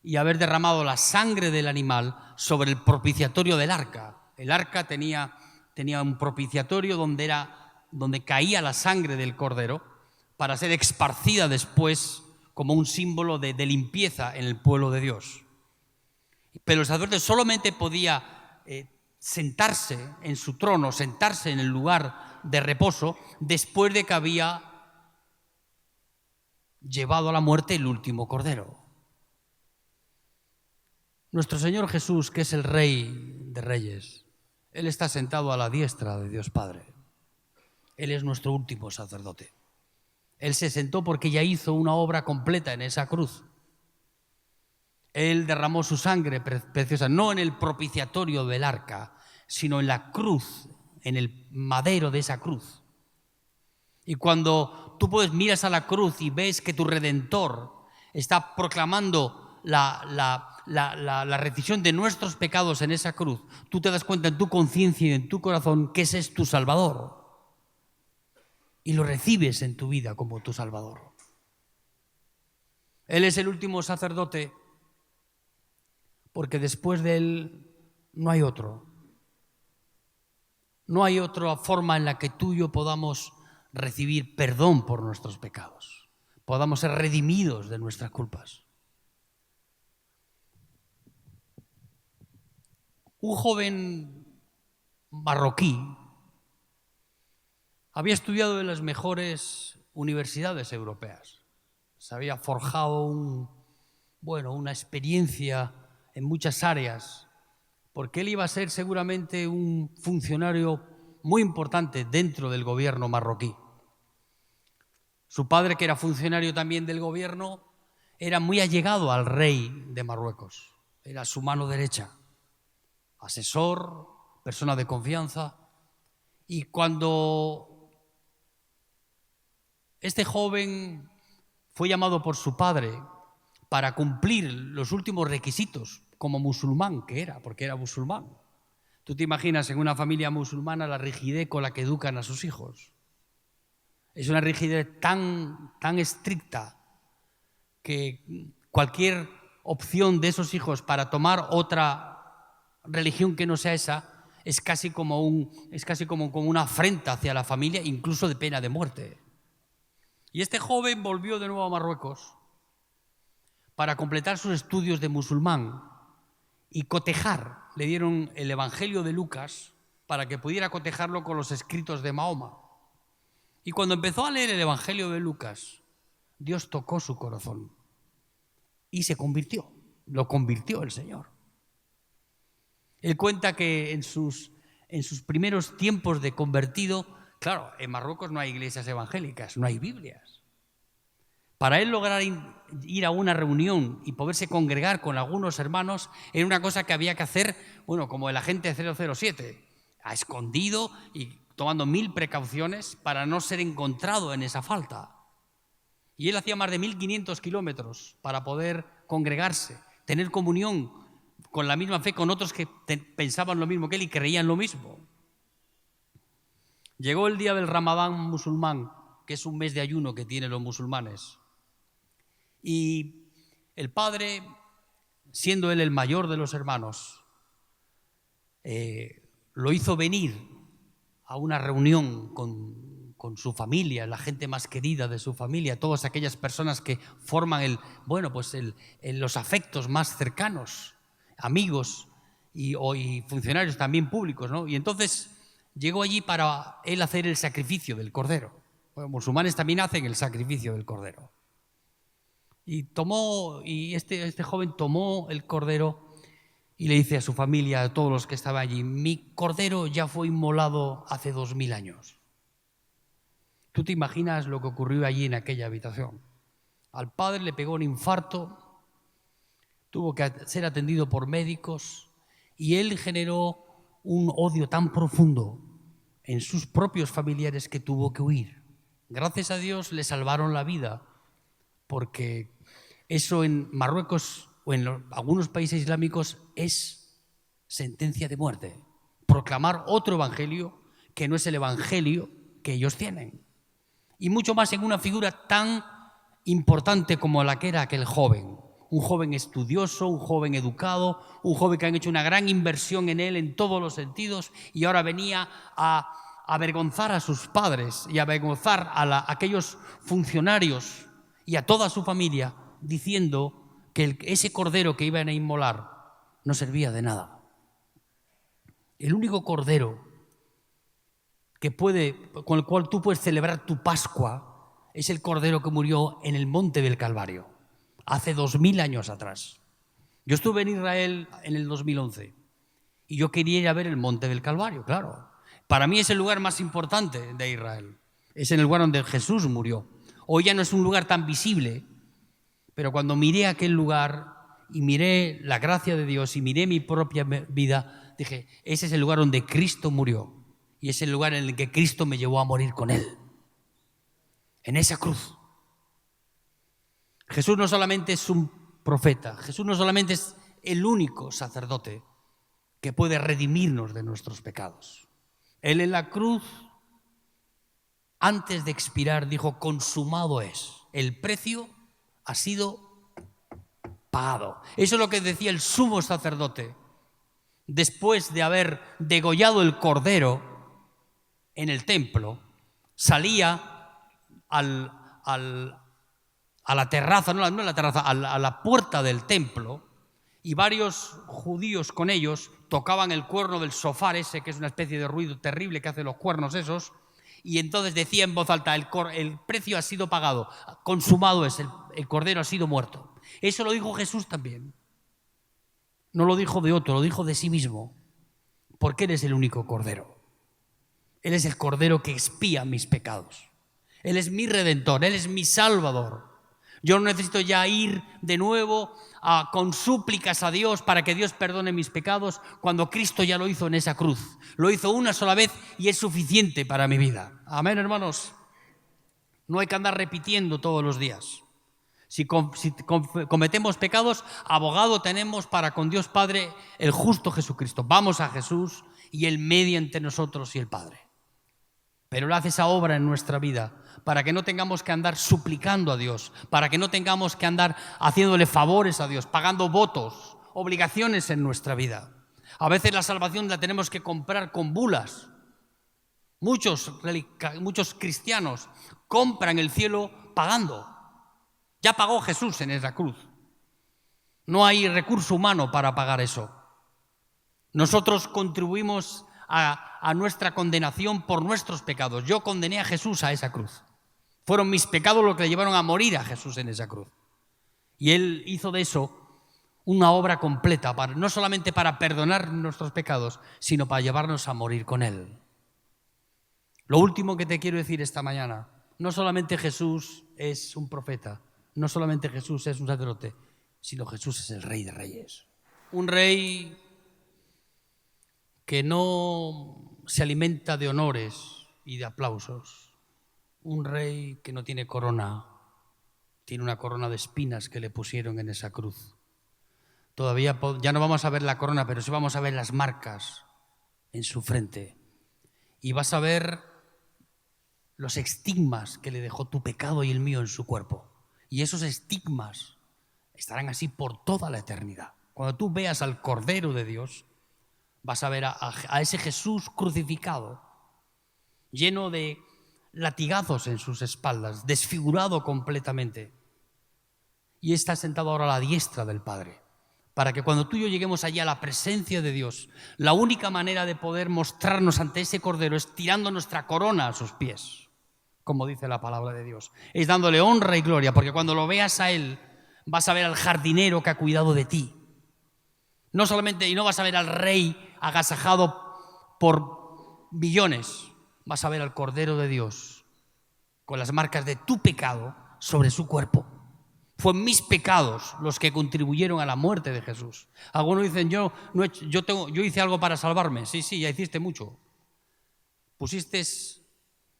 y haber derramado la sangre del animal sobre el propiciatorio del arca. El arca tenía un propiciatorio donde caía la sangre del cordero para ser esparcida después como un símbolo de limpieza en el pueblo de Dios. Pero el sacerdote solamente podía sentarse en su trono, sentarse en el lugar de reposo, después de que había llevado a la muerte el último cordero. Nuestro Señor Jesús, que es el Rey de Reyes, Él está sentado a la diestra de Dios Padre. Él es nuestro último sacerdote. Él se sentó porque ya hizo una obra completa en esa cruz. Él derramó su sangre preciosa, no en el propiciatorio del arca, sino en la cruz, en el madero de esa cruz. Y cuando tú miras a la cruz y ves que tu Redentor está proclamando la rescisión de nuestros pecados en esa cruz, tú te das cuenta en tu conciencia y en tu corazón que ese es tu Salvador. Y lo recibes en tu vida como tu Salvador. Él es el último sacerdote porque después de Él no hay otro. No hay otra forma en la que tú y yo podamos recibir perdón por nuestros pecados, podamos ser redimidos de nuestras culpas. Un joven marroquí había estudiado en las mejores universidades europeas. Se había forjado una experiencia en muchas áreas, porque él iba a ser seguramente un funcionario muy importante dentro del gobierno marroquí. Su padre, que era funcionario también del gobierno, era muy allegado al rey de Marruecos. Era su mano derecha, asesor, persona de confianza. Y cuando este joven fue llamado por su padre para cumplir los últimos requisitos como musulmán que era, porque era musulmán. Tú te imaginas en una familia musulmana la rigidez con la que educan a sus hijos. Es una rigidez tan estricta que cualquier opción de esos hijos para tomar otra religión que no sea esa es casi como una afrenta hacia la familia, incluso de pena de muerte. Y este joven volvió de nuevo a Marruecos para completar sus estudios de musulmán y cotejar. Le dieron el Evangelio de Lucas para que pudiera cotejarlo con los escritos de Mahoma. Y cuando empezó a leer el Evangelio de Lucas, Dios tocó su corazón y se convirtió. Lo convirtió el Señor. Él cuenta que en sus primeros tiempos de convertido, claro, en Marruecos no hay iglesias evangélicas, no hay Biblias. Para él lograr ir a una reunión y poderse congregar con algunos hermanos era una cosa que había que hacer, como el agente 007, a escondido y tomando 1000 precauciones para no ser encontrado en esa falta. Y él hacía más de 1500 kilómetros para poder congregarse, tener comunión con la misma fe con otros que pensaban lo mismo que él y creían lo mismo. Llegó el día del Ramadán musulmán, que es un mes de ayuno que tienen los musulmanes. Y el padre, siendo él el mayor de los hermanos, lo hizo venir a una reunión con su familia, la gente más querida de su familia, todas aquellas personas que forman los afectos más cercanos, amigos y funcionarios también públicos, ¿no? Y entonces llegó allí para él hacer el sacrificio del cordero. Los musulmanes también hacen el sacrificio del cordero. Y este joven tomó el cordero y le dice a su familia, a todos los que estaban allí: mi cordero ya fue inmolado hace 2000 años. ¿Tú te imaginas lo que ocurrió allí en aquella habitación? Al padre le pegó un infarto, tuvo que ser atendido por médicos y él generó un odio tan profundo en sus propios familiares que tuvo que huir. Gracias a Dios le salvaron la vida, porque eso en Marruecos o en algunos países islámicos es sentencia de muerte. Proclamar otro evangelio que no es el evangelio que ellos tienen. Y mucho más en una figura tan importante como la que era aquel joven. Un joven estudioso, un joven educado, un joven que han hecho una gran inversión en él en todos los sentidos y ahora venía a avergonzar a sus padres y avergonzar a aquellos funcionarios y a toda su familia, diciendo que ese cordero que iban a inmolar no servía de nada. El único cordero con el cual tú puedes celebrar tu Pascua es el cordero que murió en el monte del Calvario, hace 2000 años atrás. Yo estuve en Israel en el 2011 y yo quería ir a ver el monte del Calvario, claro. Para mí es el lugar más importante de Israel. Es en el lugar donde Jesús murió. Hoy ya no es un lugar tan visible, pero cuando miré aquel lugar y miré la gracia de Dios y miré mi propia vida, dije, ese es el lugar donde Cristo murió y es el lugar en el que Cristo me llevó a morir con Él, en esa cruz. Jesús no solamente es un profeta, Jesús no solamente es el único sacerdote que puede redimirnos de nuestros pecados. Él en la cruz, antes de expirar, dijo, consumado es. El precio ha sido pagado. Eso es lo que decía el sumo sacerdote después de haber degollado el cordero en el templo. Salía a la terraza, no la terraza, a la puerta del templo, y varios judíos con ellos tocaban el cuerno del shofar ese, que es una especie de ruido terrible que hacen los cuernos esos, y entonces decía en voz alta, el precio ha sido pagado, consumado es, el cordero ha sido muerto. Eso lo dijo Jesús también. No lo dijo de otro, lo dijo de sí mismo, porque Él es el único cordero. Él es el cordero que expía mis pecados. Él es mi redentor, Él es mi salvador. Yo no necesito ya ir de nuevo con súplicas a Dios para que Dios perdone mis pecados, cuando Cristo ya lo hizo en esa cruz. Lo hizo una sola vez y es suficiente para mi vida. Amén, hermanos. No hay que andar repitiendo todos los días. Si cometemos pecados, abogado tenemos para con Dios Padre, el justo Jesucristo. Vamos a Jesús y Él media entre nosotros y el Padre. Pero Él hace esa obra en nuestra vida para que no tengamos que andar suplicando a Dios, para que no tengamos que andar haciéndole favores a Dios, pagando votos, obligaciones en nuestra vida. A veces la salvación la tenemos que comprar con bulas. Muchos cristianos compran el cielo pagando. Ya pagó Jesús en esa cruz. No hay recurso humano para pagar eso. Nosotros contribuimos a nuestra condenación por nuestros pecados. Yo condené a Jesús a esa cruz. Fueron mis pecados los que le llevaron a morir a Jesús en esa cruz. Y Él hizo de eso una obra completa, no solamente para perdonar nuestros pecados, sino para llevarnos a morir con Él. Lo último que te quiero decir esta mañana, no solamente Jesús es un profeta, no solamente Jesús es un sacerdote, sino Jesús es el Rey de Reyes. Un rey que no se alimenta de honores y de aplausos. Un rey que no tiene corona, tiene una corona de espinas que le pusieron en esa cruz. Todavía ya no vamos a ver la corona, pero sí vamos a ver las marcas en su frente. Y vas a ver los estigmas que le dejó tu pecado y el mío en su cuerpo. Y esos estigmas estarán así por toda la eternidad. Cuando tú veas al Cordero de Dios, vas a ver a ese Jesús crucificado, lleno de latigazos en sus espaldas, desfigurado completamente. Y está sentado ahora a la diestra del Padre, para que cuando tú y yo lleguemos allí a la presencia de Dios, la única manera de poder mostrarnos ante ese Cordero es tirando nuestra corona a sus pies, como dice la palabra de Dios. Es dándole honra y gloria, porque cuando lo veas a Él, vas a ver al jardinero que ha cuidado de ti. No solamente, y no vas a ver al rey agasajado por billones, vas a ver al Cordero de Dios con las marcas de tu pecado sobre su cuerpo. Fueron mis pecados los que contribuyeron a la muerte de Jesús. Algunos dicen, yo hice algo para salvarme. Sí, ya hiciste mucho. Pusiste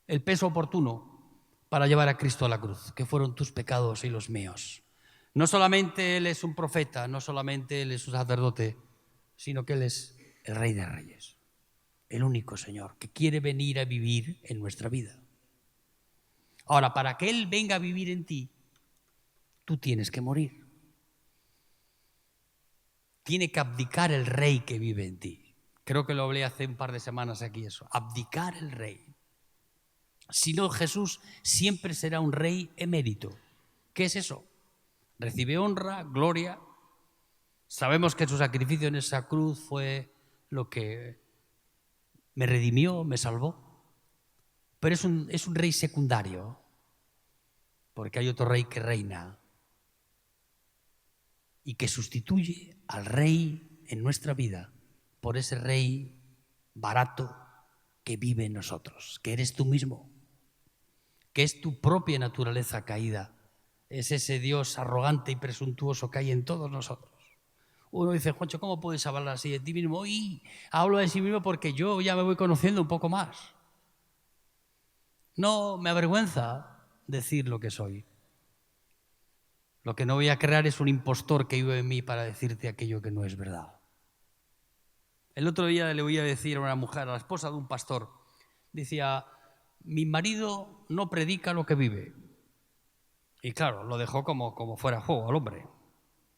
el peso oportuno para llevar a Cristo a la cruz, que fueron tus pecados y los míos. No solamente Él es un profeta, no solamente Él es un sacerdote, sino que Él es el Rey de Reyes, el único Señor que quiere venir a vivir en nuestra vida. Ahora, para que Él venga a vivir en ti, tú tienes que morir. Tiene que abdicar el Rey que vive en ti. Creo que lo hablé hace un par de semanas aquí eso. Abdicar el rey. Si no, Jesús siempre será un rey emérito. ¿Qué es eso? Recibe honra, gloria. Sabemos que su sacrificio en esa cruz fue lo que me redimió, me salvó. Pero es un rey secundario, porque hay otro rey que reina y que sustituye al rey en nuestra vida por ese rey barato que vive en nosotros, que eres tú mismo, que es tu propia naturaleza caída, es ese Dios arrogante y presuntuoso que hay en todos nosotros. Uno dice, Juancho, ¿cómo puedes hablar así de ti mismo? Y hablo de sí mismo porque yo ya me voy conociendo un poco más. No me avergüenza decir lo que soy. Lo que no voy a crear es un impostor que vive en mí para decirte aquello que no es verdad. El otro día le voy a decir a una mujer, a la esposa de un pastor, decía, mi marido no predica lo que vive. Y claro, lo dejó como fuera juego al hombre.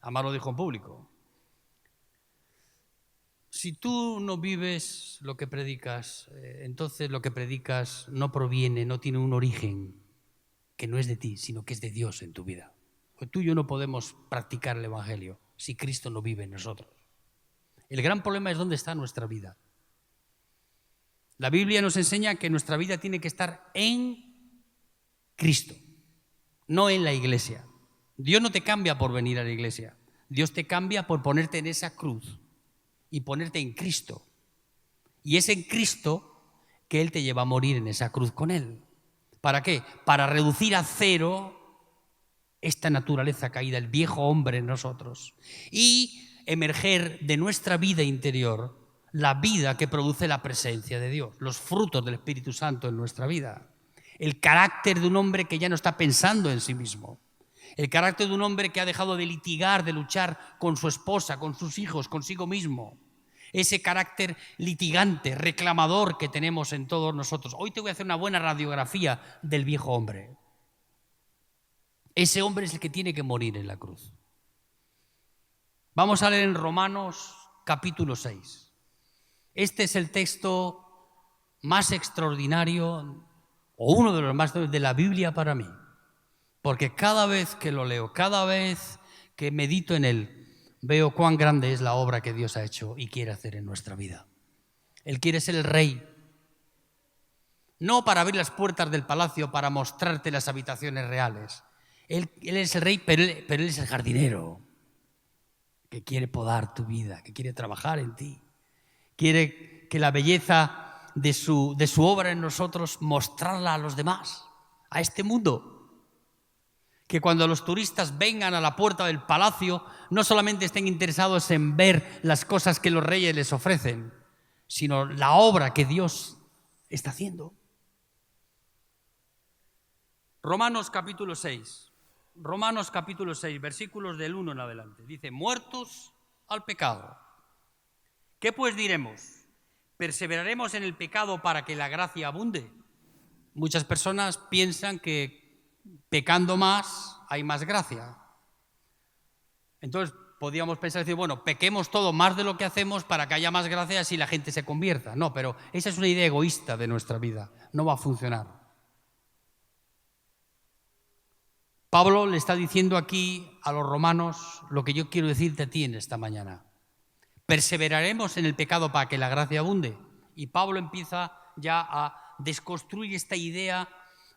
Además lo dijo en público. Si tú no vives lo que predicas, entonces lo que predicas no proviene, no tiene un origen que no es de ti, sino que es de Dios en tu vida. Pues tú y yo no podemos practicar el Evangelio si Cristo no vive en nosotros. El gran problema es dónde está nuestra vida. La Biblia nos enseña que nuestra vida tiene que estar en Cristo, no en la iglesia. Dios no te cambia por venir a la iglesia. Dios te cambia por ponerte en esa cruz y ponerte en Cristo. Y es en Cristo que Él te lleva a morir en esa cruz con Él. ¿Para qué? Para reducir a cero esta naturaleza caída, el viejo hombre en nosotros, y emerger de nuestra vida interior la vida que produce la presencia de Dios, los frutos del Espíritu Santo en nuestra vida, el carácter de un hombre que ya no está pensando en sí mismo, el carácter de un hombre que ha dejado de litigar, de luchar con su esposa, con sus hijos, consigo mismo, ese carácter litigante, reclamador que tenemos en todos nosotros. Hoy te voy a hacer una buena radiografía del viejo hombre. Ese hombre es el que tiene que morir en la cruz. Vamos a leer en Romanos capítulo 6. Este es el texto más extraordinario, o uno de los más de la Biblia para mí, porque cada vez que lo leo, cada vez que medito en él, veo cuán grande es la obra que Dios ha hecho y quiere hacer en nuestra vida. Él quiere ser el rey, no para abrir las puertas del palacio, para mostrarte las habitaciones reales. Él es el rey, pero él es el jardinero que quiere podar tu vida, que quiere trabajar en ti. Quiere que la belleza de su obra en nosotros mostrarla a los demás, a este mundo. Que cuando los turistas vengan a la puerta del palacio no solamente estén interesados en ver las cosas que los reyes les ofrecen, sino la obra que Dios está haciendo. Romanos capítulo 6. Romanos capítulo 6, versículos del 1 en adelante. Dice, muertos al pecado. ¿Qué pues diremos? ¿Perseveraremos en el pecado para que la gracia abunde? Muchas personas piensan que pecando más hay más gracia. Entonces podríamos pensar, decir, bueno, pequemos todo más de lo que hacemos para que haya más gracia y así la gente se convierta. No, pero esa es una idea egoísta de nuestra vida. No va a funcionar. Pablo le está diciendo aquí a los romanos lo que yo quiero decirte a ti en esta mañana. ¿Perseveraremos en el pecado para que la gracia abunde? Y Pablo empieza ya a desconstruir esta idea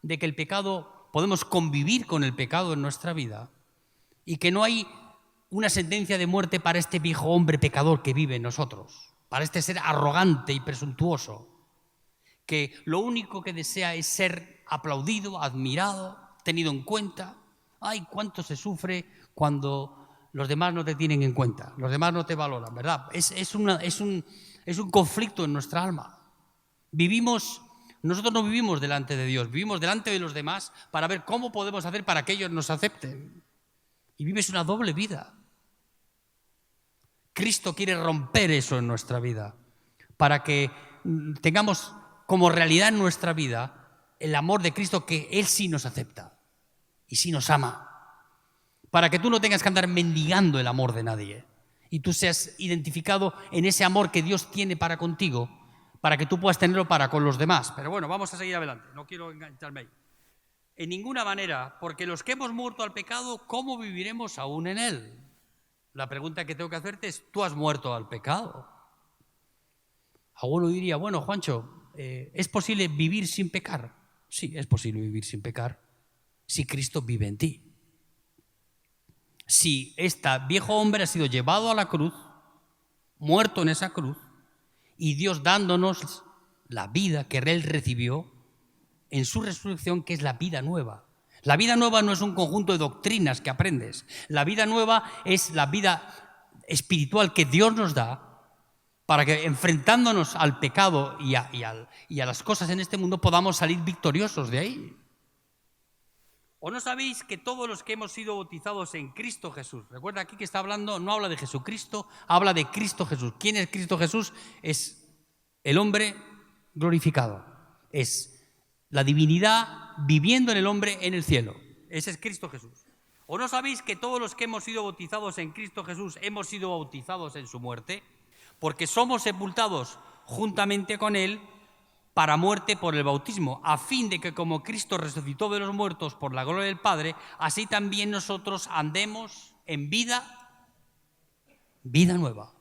de que el pecado, podemos convivir con el pecado en nuestra vida y que no hay una sentencia de muerte para este viejo hombre pecador que vive en nosotros, para este ser arrogante y presuntuoso, que lo único que desea es ser aplaudido, admirado, tenido en cuenta. Ay, cuánto se sufre cuando los demás no te tienen en cuenta, los demás no te valoran, ¿verdad? Es un conflicto en nuestra alma. Nosotros no vivimos delante de Dios, vivimos delante de los demás para ver cómo podemos hacer para que ellos nos acepten. Y vives una doble vida. Cristo quiere romper eso en nuestra vida para que tengamos como realidad en nuestra vida el amor de Cristo, que Él sí nos acepta y sí nos ama. Para que tú no tengas que andar mendigando el amor de nadie y tú seas identificado en ese amor que Dios tiene para contigo, para que tú puedas tenerlo para con los demás. Pero bueno, vamos a seguir adelante, no quiero engancharme ahí. En ninguna manera, porque los que hemos muerto al pecado, ¿cómo viviremos aún en él? La pregunta que tengo que hacerte es, ¿tú has muerto al pecado? Alguno diría, bueno, Juancho, ¿es posible vivir sin pecar? Sí, es posible vivir sin pecar si Cristo vive en ti. Si este viejo hombre ha sido llevado a la cruz, muerto en esa cruz, y Dios dándonos la vida que Él recibió en su resurrección, que es la vida nueva. La vida nueva no es un conjunto de doctrinas que aprendes. La vida nueva es la vida espiritual que Dios nos da para que, enfrentándonos al pecado y a las cosas en este mundo, podamos salir victoriosos de ahí. ¿O no sabéis que todos los que hemos sido bautizados en Cristo Jesús? Recuerda aquí que está hablando, no habla de Jesucristo, habla de Cristo Jesús. ¿Quién es Cristo Jesús? Es el hombre glorificado. Es la divinidad viviendo en el hombre en el cielo. Ese es Cristo Jesús. ¿O no sabéis que todos los que hemos sido bautizados en Cristo Jesús hemos sido bautizados en su muerte? Porque somos sepultados juntamente con Él para muerte por el bautismo, a fin de que como Cristo resucitó de los muertos por la gloria del Padre, así también nosotros andemos en vida nueva.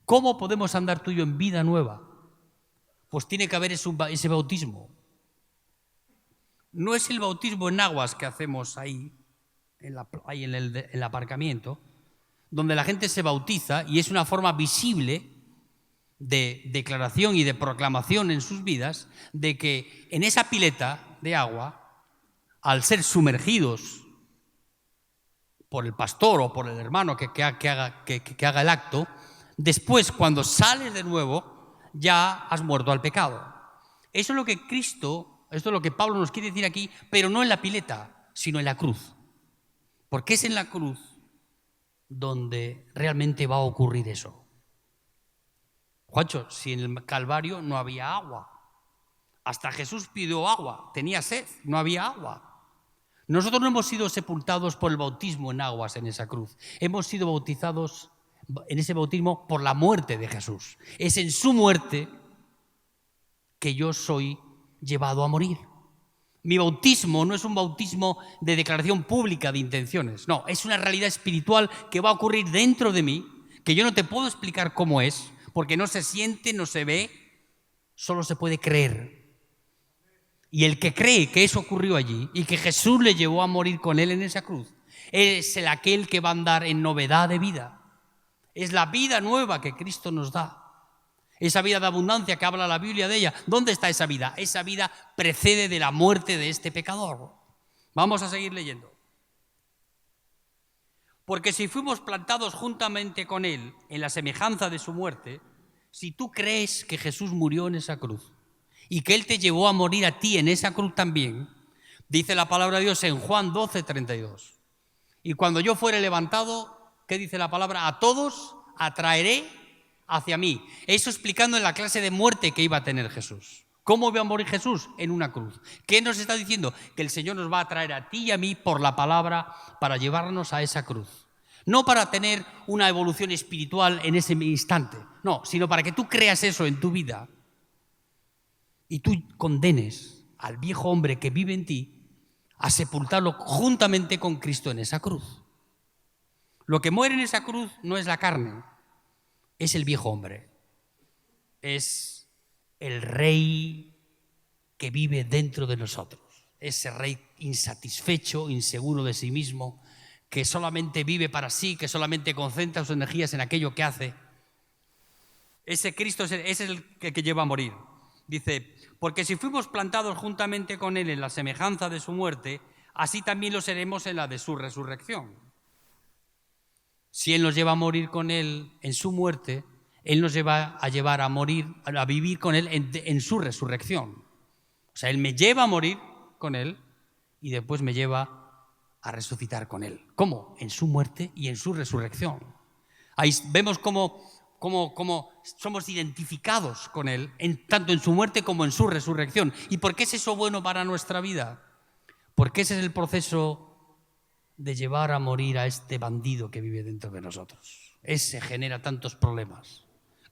¿Cómo podemos andar tú y yo en vida nueva? Pues tiene que haber ese bautismo. No es el bautismo en aguas que hacemos ahí en el aparcamiento, donde la gente se bautiza y es una forma visible de declaración y de proclamación en sus vidas de que en esa pileta de agua, al ser sumergidos por el pastor o por el hermano que haga el acto, después cuando sales de nuevo ya has muerto al pecado. Eso es lo que Cristo, esto es lo que Pablo nos quiere decir aquí, pero no en la pileta, sino en la cruz. Porque es en la cruz donde realmente va a ocurrir eso. Juancho, si en el Calvario no había agua, hasta Jesús pidió agua, tenía sed, no había agua. Nosotros no hemos sido sepultados por el bautismo en aguas en esa cruz, hemos sido bautizados en ese bautismo por la muerte de Jesús. Es en su muerte que yo soy llevado a morir. Mi bautismo no es un bautismo de declaración pública de intenciones, no, es una realidad espiritual que va a ocurrir dentro de mí, que yo no te puedo explicar cómo es, porque no se siente, no se ve, solo se puede creer. Y el que cree que eso ocurrió allí y que Jesús le llevó a morir con él en esa cruz, es aquel que va a andar en novedad de vida. Es la vida nueva que Cristo nos da. Esa vida de abundancia que habla la Biblia de ella. ¿Dónde está esa vida? Esa vida precede de la muerte de este pecador. Vamos a seguir leyendo. Porque si fuimos plantados juntamente con Él en la semejanza de su muerte, si tú crees que Jesús murió en esa cruz y que Él te llevó a morir a ti en esa cruz también, dice la palabra de Dios en Juan 12:32. Y cuando yo fuere levantado, ¿qué dice la palabra? A todos atraeré hacia mí. Eso explicando en la clase de muerte que iba a tener Jesús. ¿Cómo iba a morir Jesús? En una cruz. ¿Qué nos está diciendo? Que el Señor nos va a traer a ti y a mí por la palabra para llevarnos a esa cruz. No para tener una evolución espiritual en ese instante, no, sino para que tú creas eso en tu vida y tú condenes al viejo hombre que vive en ti a sepultarlo juntamente con Cristo en esa cruz. Lo que muere en esa cruz no es la carne, es el viejo hombre. Es el rey que vive dentro de nosotros. Ese rey insatisfecho, inseguro de sí mismo, que solamente vive para sí, que solamente concentra sus energías en aquello que hace. Ese Cristo es el que lleva a morir. Dice, porque si fuimos plantados juntamente con Él en la semejanza de su muerte, así también lo seremos en la de su resurrección. Si Él nos lleva a morir con Él en su muerte, Él nos lleva a llevar a morir, a vivir con Él en su resurrección. O sea, Él me lleva a morir con Él y después me lleva a resucitar con Él. ¿Cómo? En su muerte y en su resurrección. Ahí vemos cómo somos identificados con Él, tanto en su muerte como en su resurrección. ¿Y por qué es eso bueno para nuestra vida? Porque ese es el proceso de llevar a morir a este bandido que vive dentro de nosotros. Ese genera tantos problemas,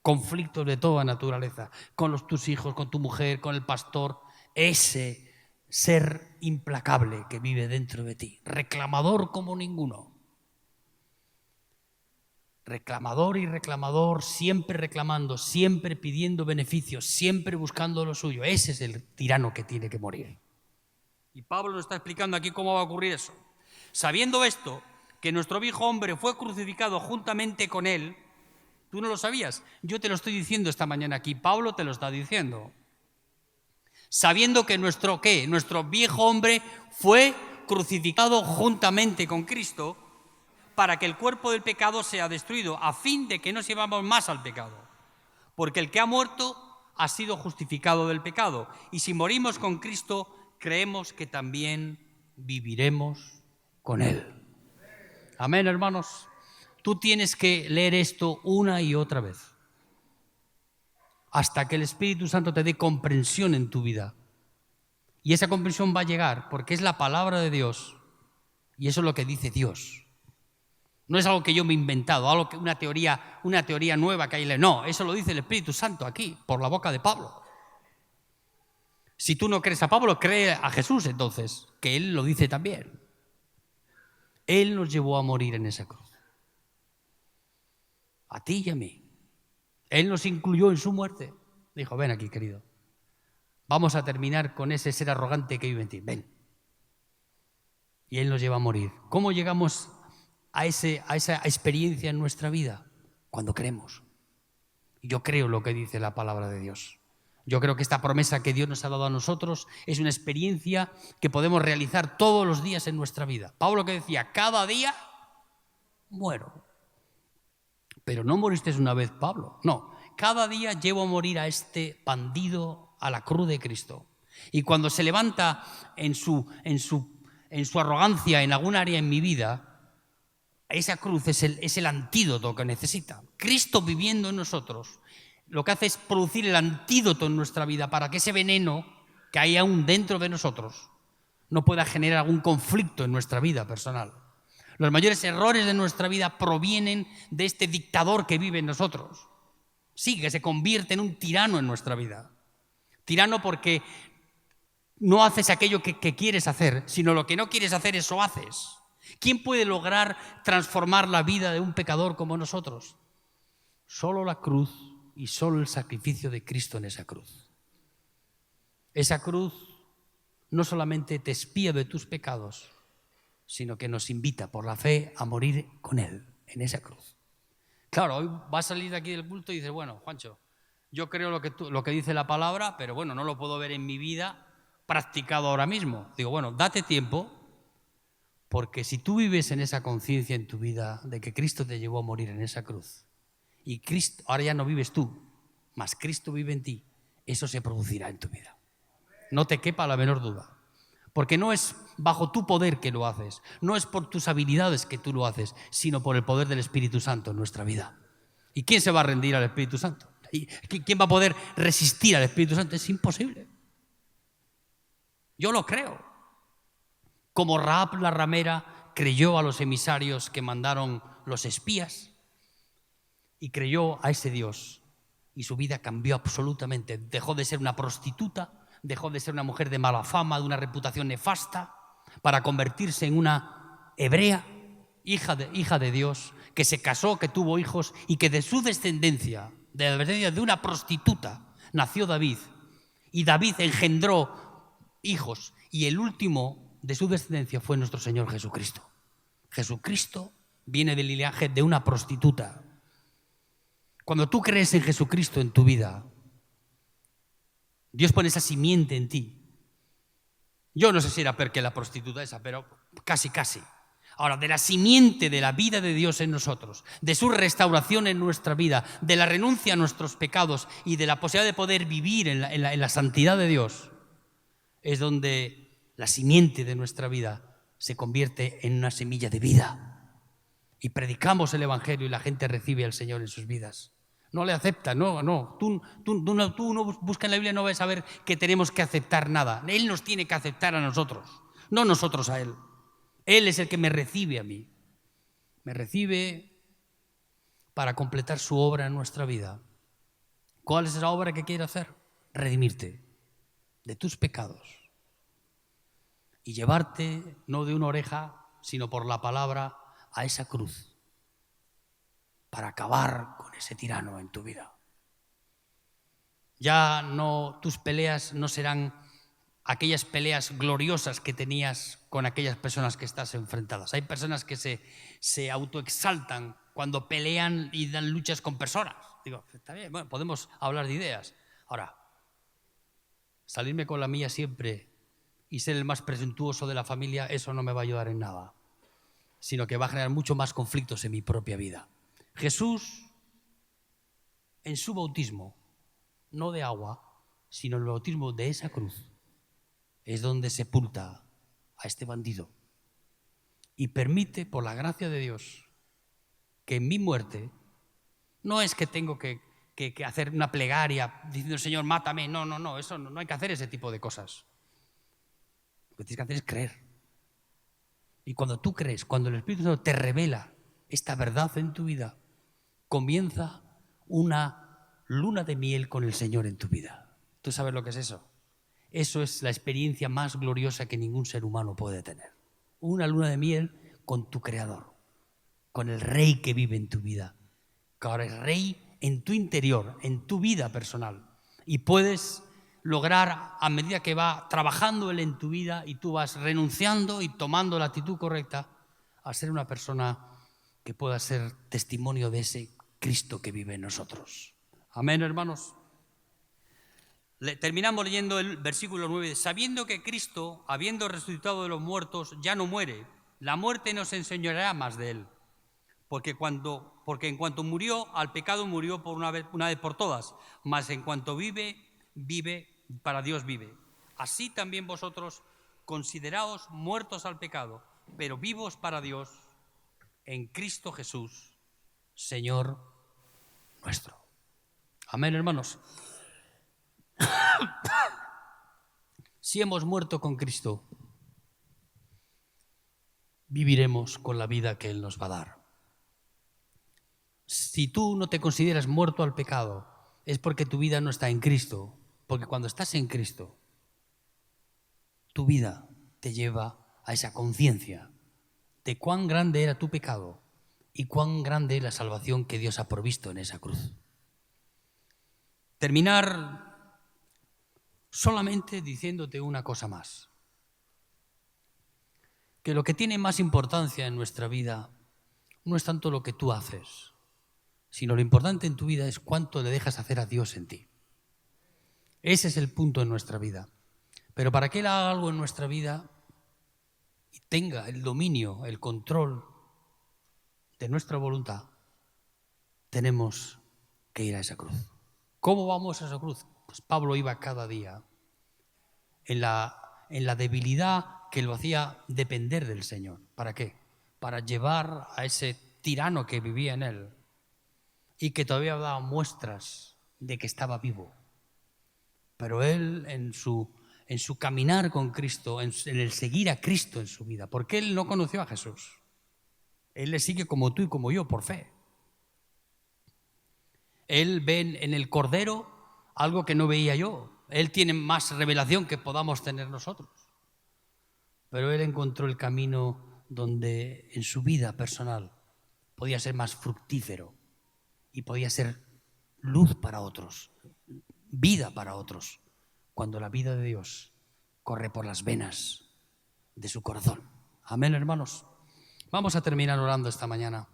conflictos de toda naturaleza, con tus hijos, con tu mujer, con el pastor. Ese ser implacable que vive dentro de ti, reclamador como ninguno. Reclamador y reclamador, siempre reclamando, siempre pidiendo beneficios, siempre buscando lo suyo. Ese es el tirano que tiene que morir. Y Pablo nos está explicando aquí cómo va a ocurrir eso. Sabiendo esto, que nuestro viejo hombre fue crucificado juntamente con él. ¿Tú no lo sabías? Yo te lo estoy diciendo esta mañana aquí. Pablo te lo está diciendo. Sabiendo que nuestro viejo hombre fue crucificado juntamente con Cristo, para que el cuerpo del pecado sea destruido, a fin de que no sirvamos más al pecado. Porque el que ha muerto ha sido justificado del pecado. Y si morimos con Cristo, creemos que también viviremos con Él. Amén, hermanos. Tú tienes que leer esto una y otra vez, hasta que el Espíritu Santo te dé comprensión en tu vida. Y esa comprensión va a llegar porque es la palabra de Dios, y eso es lo que dice Dios. No es algo que yo me he inventado, algo que una teoría nueva que hay. No, eso lo dice el Espíritu Santo aquí, por la boca de Pablo. Si tú no crees a Pablo, cree a Jesús entonces, que Él lo dice también. Él nos llevó a morir en esa cruz. A ti y a mí. Él nos incluyó en su muerte. Dijo, ven aquí, querido. Vamos a terminar con ese ser arrogante que vive en ti. Ven. Y Él nos lleva a morir. ¿Cómo llegamos a esa experiencia en nuestra vida? Cuando creemos. Yo creo lo que dice la palabra de Dios. Yo creo que esta promesa que Dios nos ha dado a nosotros es una experiencia que podemos realizar todos los días en nuestra vida. Pablo que decía, cada día muero. Pero no moriste una vez, Pablo. No, cada día llevo a morir a este bandido a la cruz de Cristo. Y cuando se levanta en su arrogancia en algún área en mi vida, esa cruz es el antídoto que necesita. Cristo viviendo en nosotros lo que hace es producir el antídoto en nuestra vida para que ese veneno que hay aún dentro de nosotros no pueda generar algún conflicto en nuestra vida personal. Los mayores errores de nuestra vida provienen de este dictador que vive en nosotros. Sí, que se convierte en un tirano en nuestra vida. Tirano porque no haces aquello que quieres hacer, sino lo que no quieres hacer, eso haces. ¿Quién puede lograr transformar la vida de un pecador como nosotros? Solo la cruz y solo el sacrificio de Cristo en esa cruz. Esa cruz no solamente te expía de tus pecados, sino que nos invita por la fe a morir con Él en esa cruz. Claro, hoy vas a salir de aquí del culto y dices, bueno, Juancho, yo creo lo que dice la palabra, pero bueno, no lo puedo ver en mi vida practicado ahora mismo. Digo, bueno, date tiempo, porque si tú vives en esa conciencia en tu vida de que Cristo te llevó a morir en esa cruz, y Cristo, ahora ya no vives tú, mas Cristo vive en ti, eso se producirá en tu vida. No te quepa la menor duda. Porque no es bajo tu poder que lo haces, no es por tus habilidades que tú lo haces, sino por el poder del Espíritu Santo en nuestra vida. ¿Y quién se va a rendir al Espíritu Santo? ¿Quién va a poder resistir al Espíritu Santo? Es imposible. Yo lo creo. Como Rahab la ramera creyó a los emisarios que mandaron los espías y creyó a ese Dios, y su vida cambió absolutamente. Dejó de ser una prostituta, dejó de ser una mujer de mala fama, de una reputación nefasta, para convertirse en una hebrea, hija de Dios, que se casó, que tuvo hijos y que de su descendencia, de la descendencia de una prostituta, nació David. Y David engendró hijos y el último de su descendencia fue nuestro Señor Jesucristo. Jesucristo viene del linaje de una prostituta. Cuando tú crees en Jesucristo en tu vida, Dios pone esa simiente en ti. Yo no sé si era porque la prostituta esa, pero casi. Ahora, de la simiente de la vida de Dios en nosotros, de su restauración en nuestra vida, de la renuncia a nuestros pecados y de la posibilidad de poder vivir en la santidad de Dios, es donde la simiente de nuestra vida se convierte en una semilla de vida. Y predicamos el Evangelio y la gente recibe al Señor en sus vidas. No le acepta, no. Tú no buscas en la Biblia, no vas a ver que tenemos que aceptar nada. Él nos tiene que aceptar a nosotros, no nosotros a Él. Él es el que me recibe a mí. Me recibe para completar su obra en nuestra vida. ¿Cuál es esa obra que quiere hacer? Redimirte de tus pecados y llevarte no de una oreja, sino por la palabra a esa cruz para acabar con ese tirano en tu vida. Ya no, tus peleas no serán aquellas peleas gloriosas que tenías con aquellas personas que estás enfrentadas. Hay personas que se autoexaltan cuando pelean y dan luchas con personas. Digo, está bien, bueno, podemos hablar de ideas. Ahora, salirme con la mía siempre y ser el más presuntuoso de la familia, eso no me va a ayudar en nada, sino que va a generar mucho más conflictos en mi propia vida. Jesús, en su bautismo, no de agua, sino el bautismo de esa cruz, es donde sepulta a este bandido y permite, por la gracia de Dios, que en mi muerte, no es que tengo que hacer una plegaria diciendo, Señor, mátame, no, eso no hay que hacer ese tipo de cosas. Lo que tienes que hacer es creer. Y cuando tú crees, cuando el Espíritu Santo te revela esta verdad en tu vida, comienza una luna de miel con el Señor en tu vida. ¿Tú sabes lo que es eso? Eso es la experiencia más gloriosa que ningún ser humano puede tener. Una luna de miel con tu Creador, con el Rey que vive en tu vida, que ahora es Rey en tu interior, en tu vida personal. Y puedes lograr, a medida que va trabajando Él en tu vida y tú vas renunciando y tomando la actitud correcta, a ser una persona que pueda ser testimonio de ese Cristo que vive en nosotros. Amén, hermanos. Terminamos leyendo el versículo 9. Sabiendo que Cristo, habiendo resucitado de los muertos, ya no muere, la muerte no se enseñoreará más de Él. Porque en cuanto murió, al pecado murió por una vez por todas, mas en cuanto vive, para Dios vive. Así también vosotros consideraos muertos al pecado, pero vivos para Dios en Cristo Jesús, Señor nuestro. Amén, hermanos. Si hemos muerto con Cristo, viviremos con la vida que Él nos va a dar. Si tú no te consideras muerto al pecado, es porque tu vida no está en Cristo. Porque cuando estás en Cristo, tu vida te lleva a esa conciencia de cuán grande era tu pecado y cuán grande es la salvación que Dios ha provisto en esa cruz. Terminar solamente diciéndote una cosa más. Que lo que tiene más importancia en nuestra vida no es tanto lo que tú haces, sino lo importante en tu vida es cuánto le dejas hacer a Dios en ti. Ese es el punto en nuestra vida. Pero para que Él haga algo en nuestra vida y tenga el dominio, el control de nuestra voluntad, tenemos que ir a esa cruz. ¿Cómo vamos a esa cruz? Pues Pablo iba cada día en la debilidad que lo hacía depender del Señor. ¿Para qué? Para llevar a ese tirano que vivía en él y que todavía daba muestras de que estaba vivo. Pero él en su caminar con Cristo, en el seguir a Cristo en su vida, porque él no conoció a Jesús. Él le sigue como tú y como yo, por fe. Él ve en el Cordero algo que no veía yo. Él tiene más revelación que podamos tener nosotros. Pero él encontró el camino donde en su vida personal podía ser más fructífero y podía ser luz para otros, vida para otros, cuando la vida de Dios corre por las venas de su corazón. Amén, hermanos. Vamos a terminar orando esta mañana.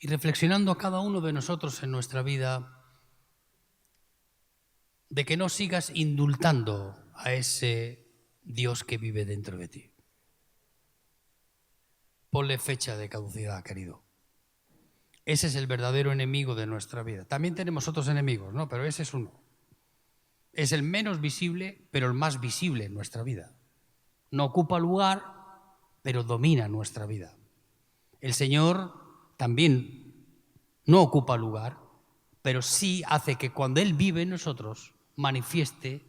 Y reflexionando a cada uno de nosotros en nuestra vida, de que no sigas indultando a ese Dios que vive dentro de ti. Ponle fecha de caducidad, querido. Ese es el verdadero enemigo de nuestra vida. También tenemos otros enemigos, ¿no? Pero ese es uno. Es el menos visible, pero el más visible en nuestra vida. No ocupa lugar, pero domina nuestra vida. El Señor también no ocupa lugar, pero sí hace que cuando Él vive en nosotros, manifieste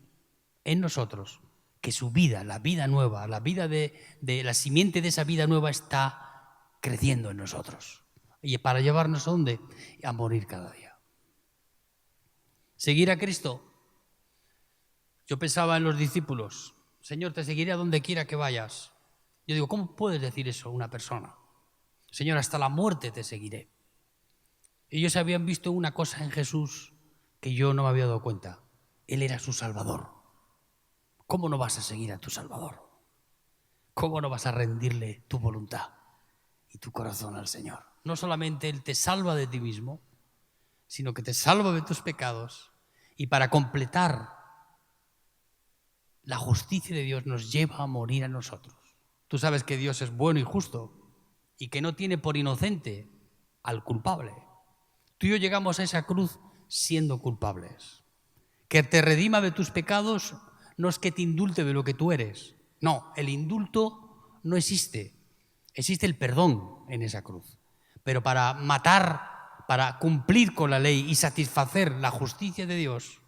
en nosotros que su vida, la vida nueva, la vida de la simiente de esa vida nueva está creciendo en nosotros. ¿Y para llevarnos a dónde? A morir cada día. Seguir a Cristo. Yo pensaba en los discípulos. Señor, te seguiré a donde quiera que vayas. Yo digo, ¿cómo puedes decir eso a una persona? Señor, hasta la muerte te seguiré. Ellos habían visto una cosa en Jesús que yo no me había dado cuenta. Él era su Salvador. ¿Cómo no vas a seguir a tu Salvador? ¿Cómo no vas a rendirle tu voluntad y tu corazón al Señor? No solamente Él te salva de ti mismo, sino que te salva de tus pecados, y para completar la justicia de Dios nos lleva a morir a nosotros. Tú sabes que Dios es bueno y justo y que no tiene por inocente al culpable. Tú y yo llegamos a esa cruz siendo culpables. Que te redima de tus pecados no es que te indulte de lo que tú eres. No, el indulto no existe. Existe el perdón en esa cruz. Pero para matar, para cumplir con la ley y satisfacer la justicia de Dios,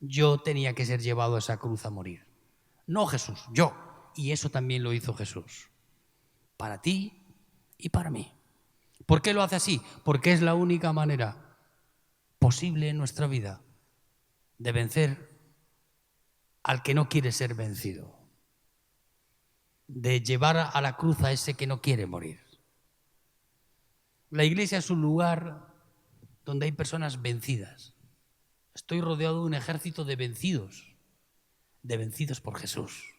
yo tenía que ser llevado a esa cruz a morir. No Jesús, yo. Y eso también lo hizo Jesús. Para ti y para mí. ¿Por qué lo hace así? Porque es la única manera posible en nuestra vida de vencer al que no quiere ser vencido. De llevar a la cruz a ese que no quiere morir. La iglesia es un lugar donde hay personas vencidas. Estoy rodeado de un ejército de vencidos por Jesús,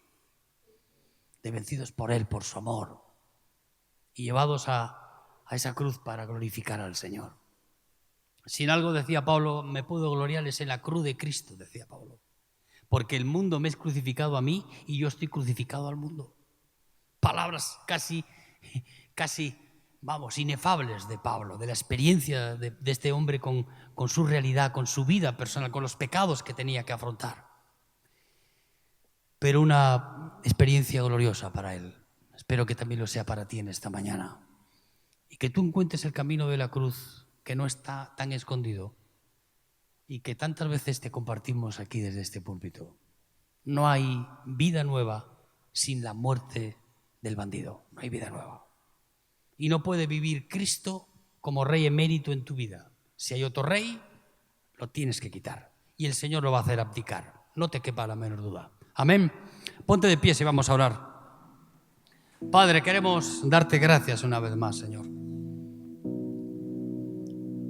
de vencidos por Él, por su amor, y llevados a esa cruz para glorificar al Señor. Si en algo decía Pablo, me puedo gloriar es en la cruz de Cristo, decía Pablo, porque el mundo me es crucificado a mí y yo estoy crucificado al mundo. Palabras casi inefables de Pablo, de la experiencia de este hombre con su realidad, con su vida personal, con los pecados que tenía que afrontar. Pero una experiencia gloriosa para él. Espero que también lo sea para ti en esta mañana. Y que tú encuentres el camino de la cruz, que no está tan escondido y que tantas veces te compartimos aquí desde este púlpito. No hay vida nueva sin la muerte del bandido. No hay vida nueva. Y no puede vivir Cristo como rey emérito en tu vida. Si hay otro rey, lo tienes que quitar. Y el Señor lo va a hacer abdicar. No te quepa la menor duda. Amén. Ponte de pie y vamos a orar. Padre, queremos darte gracias una vez más, Señor.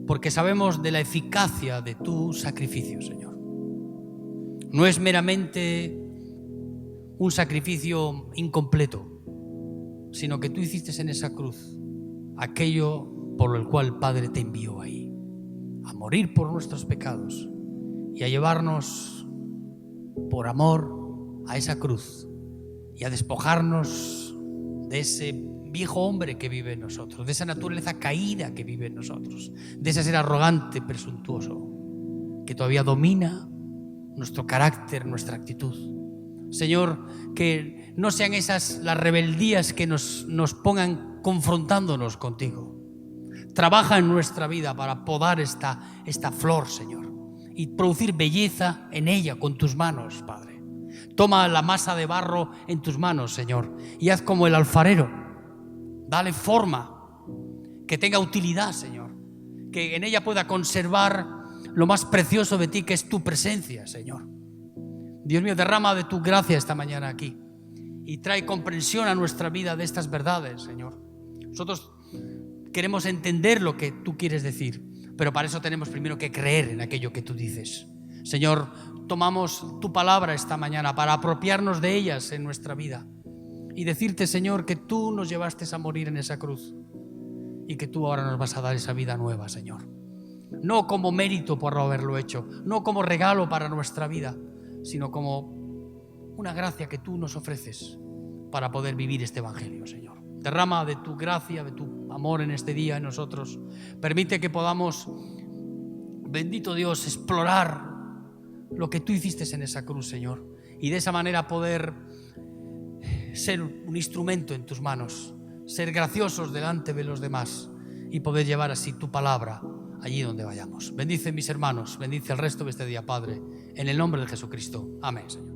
Porque sabemos de la eficacia de tu sacrificio, Señor. No es meramente un sacrificio incompleto, sino que tú hiciste en esa cruz aquello por el cual el Padre te envió ahí, a morir por nuestros pecados y a llevarnos por amor a esa cruz y a despojarnos de ese viejo hombre que vive en nosotros, de esa naturaleza caída que vive en nosotros, de ese ser arrogante, presuntuoso, que todavía domina nuestro carácter, nuestra actitud. Señor, que no sean esas las rebeldías que nos pongan confrontándonos contigo. Trabaja en nuestra vida para podar esta flor, Señor, y producir belleza en ella con tus manos, Padre. Toma la masa de barro en tus manos, Señor, y haz como el alfarero. Dale forma, que tenga utilidad, Señor, que en ella pueda conservar lo más precioso de ti, que es tu presencia, Señor. Dios mío, derrama de tu gracia esta mañana aquí y trae comprensión a nuestra vida de estas verdades, Señor. Nosotros queremos entender lo que tú quieres decir, pero para eso tenemos primero que creer en aquello que tú dices. Señor, tomamos tu palabra esta mañana para apropiarnos de ellas en nuestra vida y decirte, Señor, que tú nos llevaste a morir en esa cruz y que tú ahora nos vas a dar esa vida nueva, Señor. No como mérito por haberlo hecho, no como regalo para nuestra vida, sino como una gracia que tú nos ofreces para poder vivir este evangelio, Señor. Derrama de tu gracia, de tu amor en este día en nosotros. Permite que podamos, bendito Dios, explorar lo que tú hiciste en esa cruz, Señor, y de esa manera poder ser un instrumento en tus manos, ser graciosos delante de los demás y poder llevar así tu palabra allí donde vayamos. Bendice mis hermanos, bendice el resto de este día, Padre, en el nombre de Jesucristo. Amén, Señor.